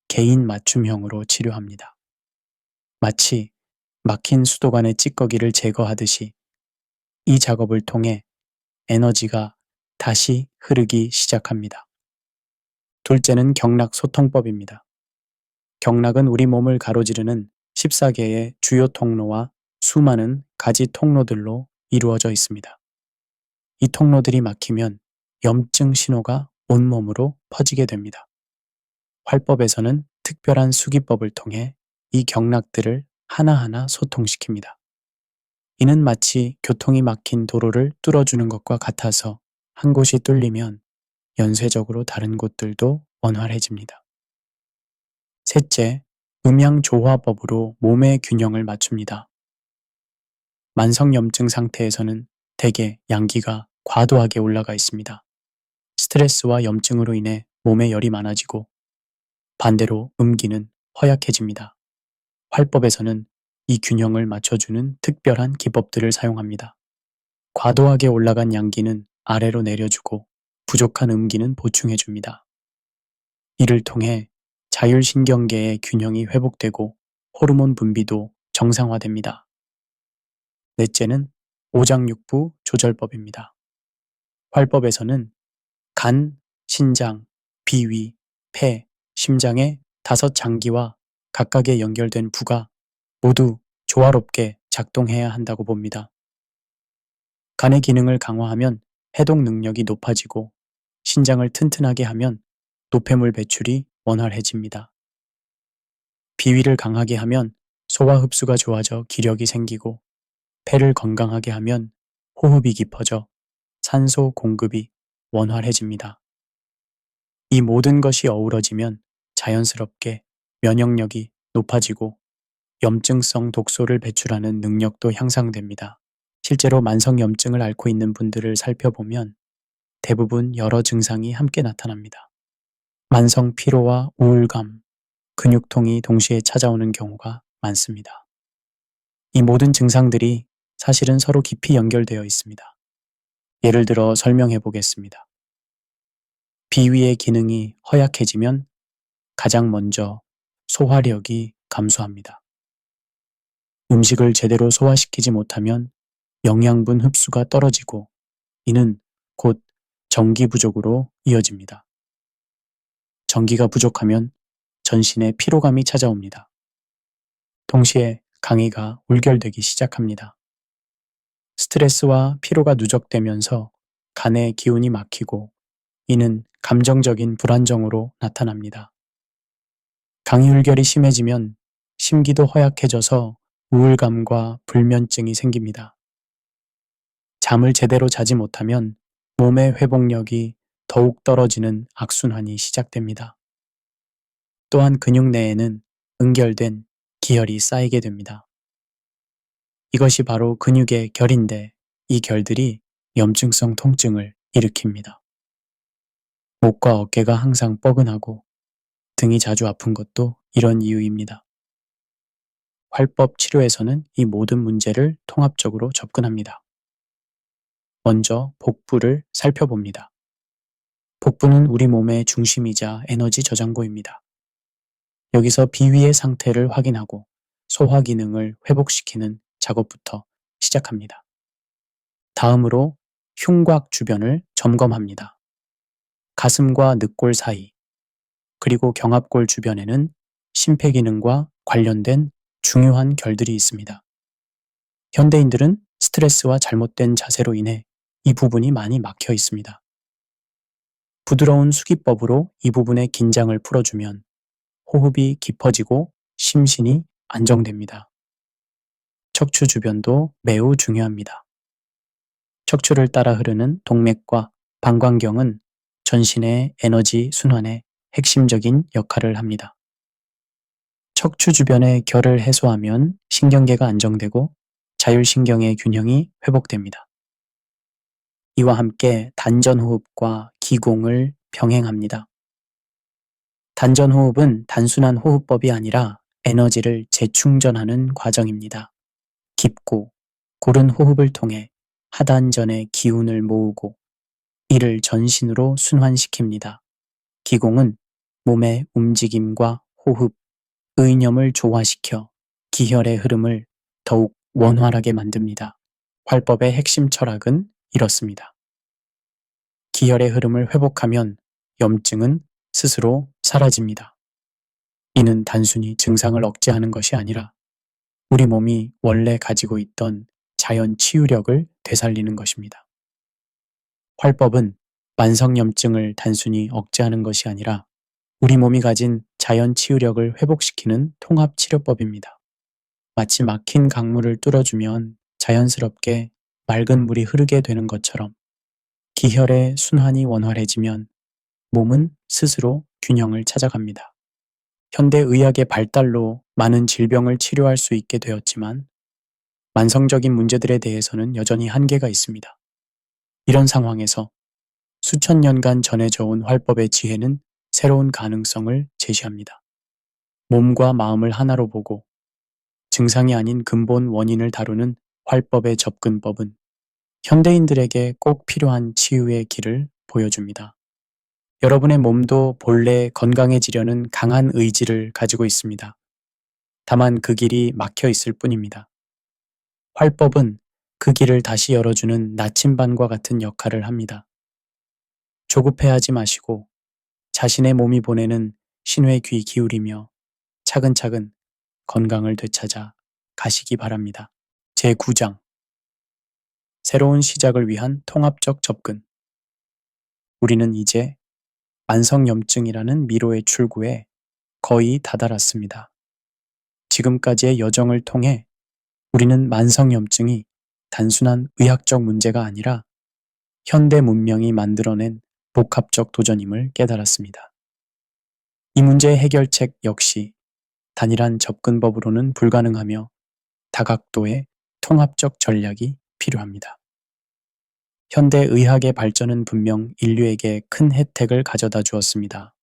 개인 맞춤형으로 치료합니다. 마치 막힌 수도관의 찌꺼기를 제거하듯이 이 작업을 통해 에너지가 다시 흐르기 시작합니다. 둘째는 경락소통법입니다. 경락은 우리 몸을 가로지르는 14개의 주요 통로와 수많은 가지 통로들로 이루어져 있습니다. 이 통로들이 막히면 염증 신호가 온몸으로 퍼지게 됩니다. 활법에서는 특별한 수기법을 통해 이 경락들을 하나하나 소통시킵니다. 이는 마치 교통이 막힌 도로를 뚫어주는 것과 같아서 한 곳이 뚫리면 연쇄적으로 다른 곳들도 원활해집니다. 셋째, 음양조화법으로 몸의 균형을 맞춥니다. 만성염증 상태에서는 대개 양기가 과도하게 올라가 있습니다. 스트레스와 염증으로 인해 몸에 열이 많아지고 반대로 음기는 허약해집니다. 활법에서는 이 균형을 맞춰주는 특별한 기법들을 사용합니다. 과도하게 올라간 양기는 아래로 내려주고 부족한 음기는 보충해줍니다. 이를 통해 자율신경계의 균형이 회복되고 호르몬 분비도 정상화됩니다. 넷째는 오장육부 조절법입니다. 활법에서는 간, 신장, 비위, 폐, 심장의 5장기와 각각에 연결된 부가 모두 조화롭게 작동해야 한다고 봅니다. 간의 기능을 강화하면 해독 능력이 높아지고 신장을 튼튼하게 하면 노폐물 배출이 원활해집니다. 비위를 강하게 하면 소화 흡수가 좋아져 기력이 생기고 폐를 건강하게 하면 호흡이 깊어져 산소 공급이 원활해집니다. 이 모든 것이 어우러지면 자연스럽게 면역력이 높아지고 염증성 독소를 배출하는 능력도 향상됩니다. 실제로 만성염증을 앓고 있는 분들을 살펴보면 대부분 여러 증상이 함께 나타납니다. 만성 피로와 우울감, 근육통이 동시에 찾아오는 경우가 많습니다. 이 모든 증상들이 사실은 서로 깊이 연결되어 있습니다. 예를 들어 설명해 보겠습니다. 비위의 기능이 허약해지면 가장 먼저 소화력이 감소합니다. 음식을 제대로 소화시키지 못하면 영양분 흡수가 떨어지고 이는 곧 전기 부족으로 이어집니다. 전기가 부족하면 전신에 피로감이 찾아옵니다. 동시에 강의가 울결되기 시작합니다. 스트레스와 피로가 누적되면서 간의 기운이 막히고 이는 감정적인 불안정으로 나타납니다. 강의울결이 심해지면 심기도 허약해져서 우울감과 불면증이 생깁니다. 잠을 제대로 자지 못하면 몸의 회복력이 더욱 떨어지는 악순환이 시작됩니다. 또한 근육 내에는 응결된 기혈이 쌓이게 됩니다. 이것이 바로 근육의 결인데 이 결들이 염증성 통증을 일으킵니다. 목과 어깨가 항상 뻐근하고 등이 자주 아픈 것도 이런 이유입니다. 활법 치료에서는 이 모든 문제를 통합적으로 접근합니다. 먼저 복부를 살펴봅니다. 복부는 우리 몸의 중심이자 에너지 저장고입니다. 여기서 비위의 상태를 확인하고 소화 기능을 회복시키는 작업부터 시작합니다. 다음으로 흉곽 주변을 점검합니다. 가슴과 늑골 사이, 그리고 경합골 주변에는 심폐기능과 관련된 중요한 결들이 있습니다. 현대인들은 스트레스와 잘못된 자세로 인해 이 부분이 많이 막혀 있습니다. 부드러운 수기법으로 이 부분의 긴장을 풀어주면 호흡이 깊어지고 심신이 안정됩니다. 척추 주변도 매우 중요합니다. 척추를 따라 흐르는 동맥과 방광경은 전신의 에너지 순환에 핵심적인 역할을 합니다. 척추 주변의 결을 해소하면 신경계가 안정되고 자율신경의 균형이 회복됩니다. 이와 함께 단전호흡과 기공을 병행합니다. 단전호흡은 단순한 호흡법이 아니라 에너지를 재충전하는 과정입니다. 깊고 고른 호흡을 통해 하단전의 기운을 모으고 이를 전신으로 순환시킵니다. 기공은 몸의 움직임과 호흡, 의념을 조화시켜 기혈의 흐름을 더욱 원활하게 만듭니다. 활법의 핵심 철학은 이렇습니다. 기혈의 흐름을 회복하면 염증은 스스로 사라집니다. 이는 단순히 증상을 억제하는 것이 아니라 우리 몸이 원래 가지고 있던 자연 치유력을 되살리는 것입니다. 활법은 만성염증을 단순히 억제하는 것이 아니라 우리 몸이 가진 자연 치유력을 회복시키는 통합치료법입니다. 마치 막힌 강물을 뚫어주면 자연스럽게 맑은 물이 흐르게 되는 것처럼 기혈의 순환이 원활해지면 몸은 스스로 균형을 찾아갑니다. 현대의학의 발달로 많은 질병을 치료할 수 있게 되었지만 만성적인 문제들에 대해서는 여전히 한계가 있습니다. 이런 상황에서 수천 년간 전해져 온 활법의 지혜는 새로운 가능성을 제시합니다. 몸과 마음을 하나로 보고 증상이 아닌 근본 원인을 다루는 활법의 접근법은 현대인들에게 꼭 필요한 치유의 길을 보여줍니다. 여러분의 몸도 본래 건강해지려는 강한 의지를 가지고 있습니다. 다만 그 길이 막혀 있을 뿐입니다. 활법은 그 길을 다시 열어주는 나침반과 같은 역할을 합니다. 조급해하지 마시고 자신의 몸이 보내는 신호에 귀 기울이며 차근차근 건강을 되찾아 가시기 바랍니다. 제9장 새로운 시작을 위한 통합적 접근. 우리는 이제 만성염증이라는 미로의 출구에 거의 다다랐습니다. 지금까지의 여정을 통해 우리는 만성염증이 단순한 의학적 문제가 아니라 현대 문명이 만들어낸 복합적 도전임을 깨달았습니다. 이 문제의 해결책 역시 단일한 접근법으로는 불가능하며 다각도의 통합적 전략이 필요합니다. 현대 의학의 발전은 분명 인류에게 큰 혜택을 가져다 주었습니다.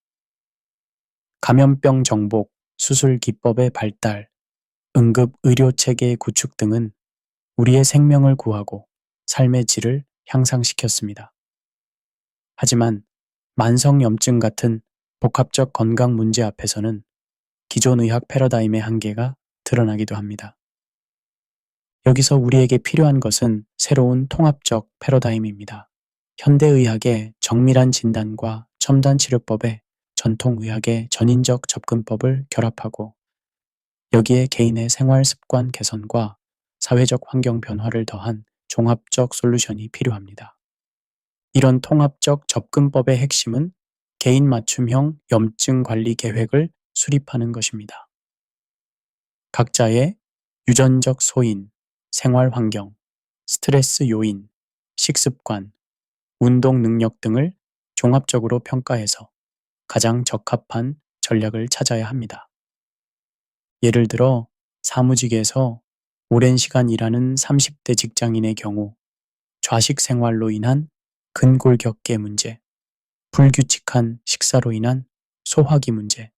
감염병 정복, 수술 기법의 발달, 응급 의료 체계의 구축 등은 우리의 생명을 구하고 삶의 질을 향상시켰습니다. 하지만 만성염증 같은 복합적 건강 문제 앞에서는 기존 의학 패러다임의 한계가 드러나기도 합니다. 여기서 우리에게 필요한 것은 새로운 통합적 패러다임입니다. 현대의학의 정밀한 진단과 첨단 치료법에 전통의학의 전인적 접근법을 결합하고 여기에 개인의 생활 습관 개선과 사회적 환경 변화를 더한 종합적 솔루션이 필요합니다. 이런 통합적 접근법의 핵심은 개인 맞춤형 염증 관리 계획을 수립하는 것입니다. 각자의 유전적 소인, 생활 환경, 스트레스 요인, 식습관, 운동 능력 등을 종합적으로 평가해서 가장 적합한 전략을 찾아야 합니다. 예를 들어 사무직에서 오랜 시간 일하는 30대 직장인의 경우 좌식 생활로 인한 근골격계 문제, 불규칙한 식사로 인한 소화기 문제,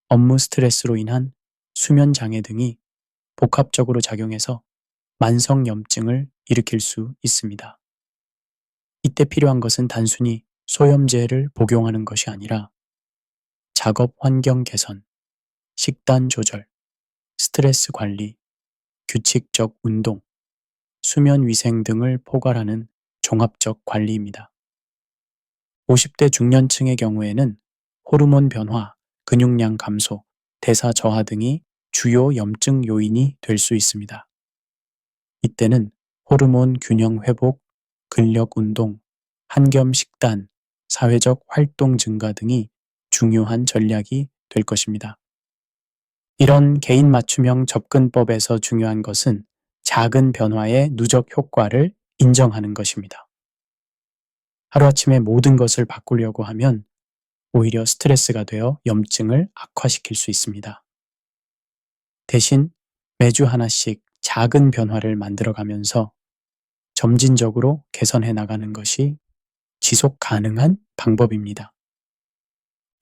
업무 스트레스로 인한 수면 장애 등이 복합적으로 작용해서 만성염증을 일으킬 수 있습니다. 이때 필요한 것은 단순히 소염제를 복용하는 것이 아니라 작업 환경 개선, 식단 조절, 스트레스 관리, 규칙적 운동, 수면 위생 등을 포괄하는 종합적 관리입니다. 50대 중년층의 경우에는 호르몬 변화, 근육량 감소, 대사 저하 등이 주요 염증 요인이 될 수 있습니다. 이때는 호르몬 균형 회복, 근력 운동, 한겸 식단, 사회적 활동 증가 등이 중요한 전략이 될 것입니다. 이런 개인 맞춤형 접근법에서 중요한 것은 작은 변화의 누적 효과를 인정하는 것입니다. 하루아침에 모든 것을 바꾸려고 하면 오히려 스트레스가 되어 염증을 악화시킬 수 있습니다. 대신 매주 하나씩 작은 변화를 만들어가면서 점진적으로 개선해 나가는 것이 지속 가능한 방법입니다.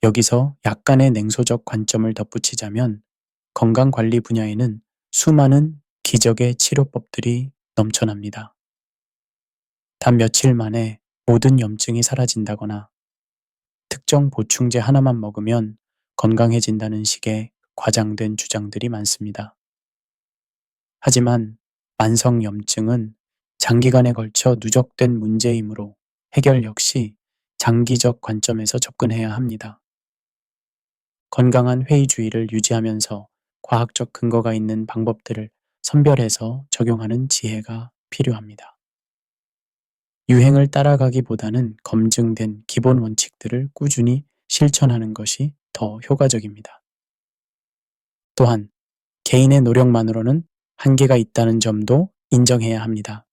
여기서 약간의 냉소적 관점을 덧붙이자면 건강관리 분야에는 수많은 기적의 치료법들이 넘쳐납니다. 단 며칠 만에 모든 염증이 사라진다거나 특정 보충제 하나만 먹으면 건강해진다는 식의 과장된 주장들이 많습니다. 하지만 만성염증은 장기간에 걸쳐 누적된 문제이므로 해결 역시 장기적 관점에서 접근해야 합니다. 건강한 회의주의를 유지하면서 과학적 근거가 있는 방법들을 선별해서 적용하는 지혜가 필요합니다. 유행을 따라가기보다는 검증된 기본 원칙들을 꾸준히 실천하는 것이 더 효과적입니다. 또한 개인의 노력만으로는 한계가 있다는 점도 인정해야 합니다.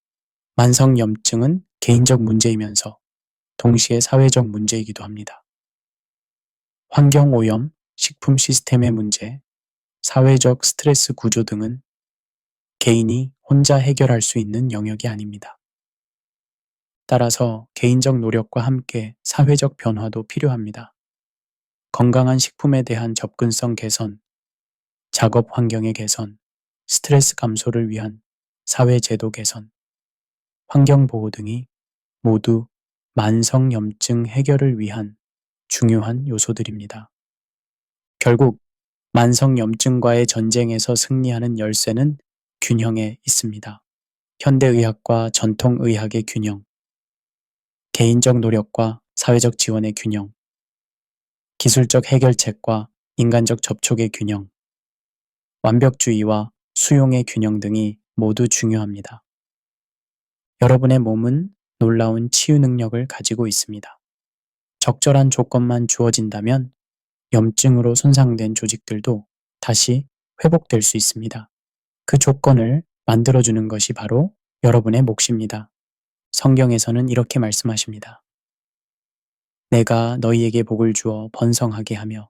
만성염증은 개인적 문제이면서 동시에 사회적 문제이기도 합니다. 환경오염, 식품 시스템의 문제, 사회적 스트레스 구조 등은 개인이 혼자 해결할 수 있는 영역이 아닙니다. 따라서 개인적 노력과 함께 사회적 변화도 필요합니다. 건강한 식품에 대한 접근성 개선, 작업 환경의 개선, 스트레스 감소를 위한 사회제도 개선, 환경보호 등이 모두 만성염증 해결을 위한 중요한 요소들입니다. 결국 만성염증과의 전쟁에서 승리하는 열쇠는 균형에 있습니다. 현대의학과 전통의학의 균형, 개인적 노력과 사회적 지원의 균형, 기술적 해결책과 인간적 접촉의 균형, 완벽주의와 수용의 균형 등이 모두 중요합니다. 여러분의 몸은 놀라운 치유 능력을 가지고 있습니다. 적절한 조건만 주어진다면 염증으로 손상된 조직들도 다시 회복될 수 있습니다. 그 조건을 만들어주는 것이 바로 여러분의 몫입니다. 성경에서는 이렇게 말씀하십니다. 내가 너희에게 복을 주어 번성하게 하며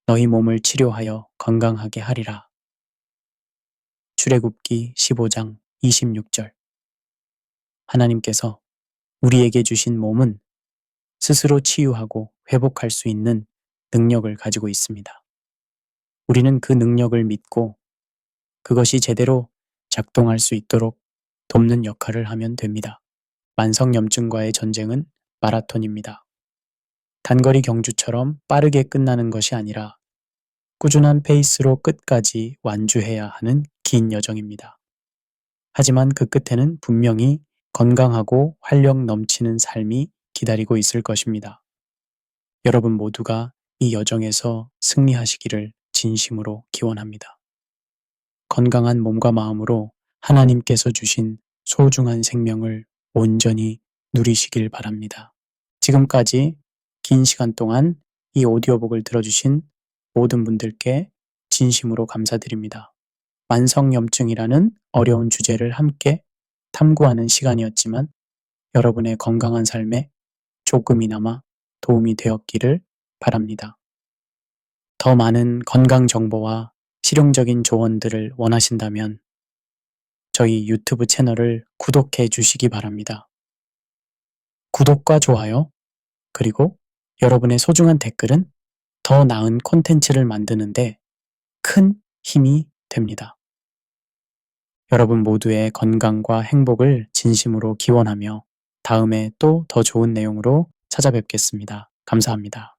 너희 몸을 치료하여 건강하게 하리라. 출애굽기 15장 26절. 하나님께서 우리에게 주신 몸은 스스로 치유하고 회복할 수 있는 능력을 가지고 있습니다. 우리는 그 능력을 믿고 그것이 제대로 작동할 수 있도록 돕는 역할을 하면 됩니다. 만성염증과의 전쟁은 마라톤입니다. 단거리 경주처럼 빠르게 끝나는 것이 아니라 꾸준한 페이스로 끝까지 완주해야 하는 긴 여정입니다. 하지만 그 끝에는 분명히 건강하고 활력 넘치는 삶이 기다리고 있을 것입니다. 여러분 모두가 이 여정에서 승리하시기를 진심으로 기원합니다. 건강한 몸과 마음으로 하나님께서 주신 소중한 생명을 온전히 누리시길 바랍니다. 지금까지 긴 시간 동안 이 오디오북을 들어주신 모든 분들께 진심으로 감사드립니다. 만성염증이라는 어려운 주제를 함께 탐구하는 시간이었지만 여러분의 건강한 삶에 조금이나마 도움이 되었기를 바랍니다. 더 많은 건강 정보와 실용적인 조언들을 원하신다면 저희 유튜브 채널을 구독해 주시기 바랍니다. 구독과 좋아요, 그리고 여러분의 소중한 댓글은 더 나은 콘텐츠를 만드는데 큰 힘이 됩니다. 여러분 모두의 건강과 행복을 진심으로 기원하며 다음에 또 더 좋은 내용으로 찾아뵙겠습니다. 감사합니다.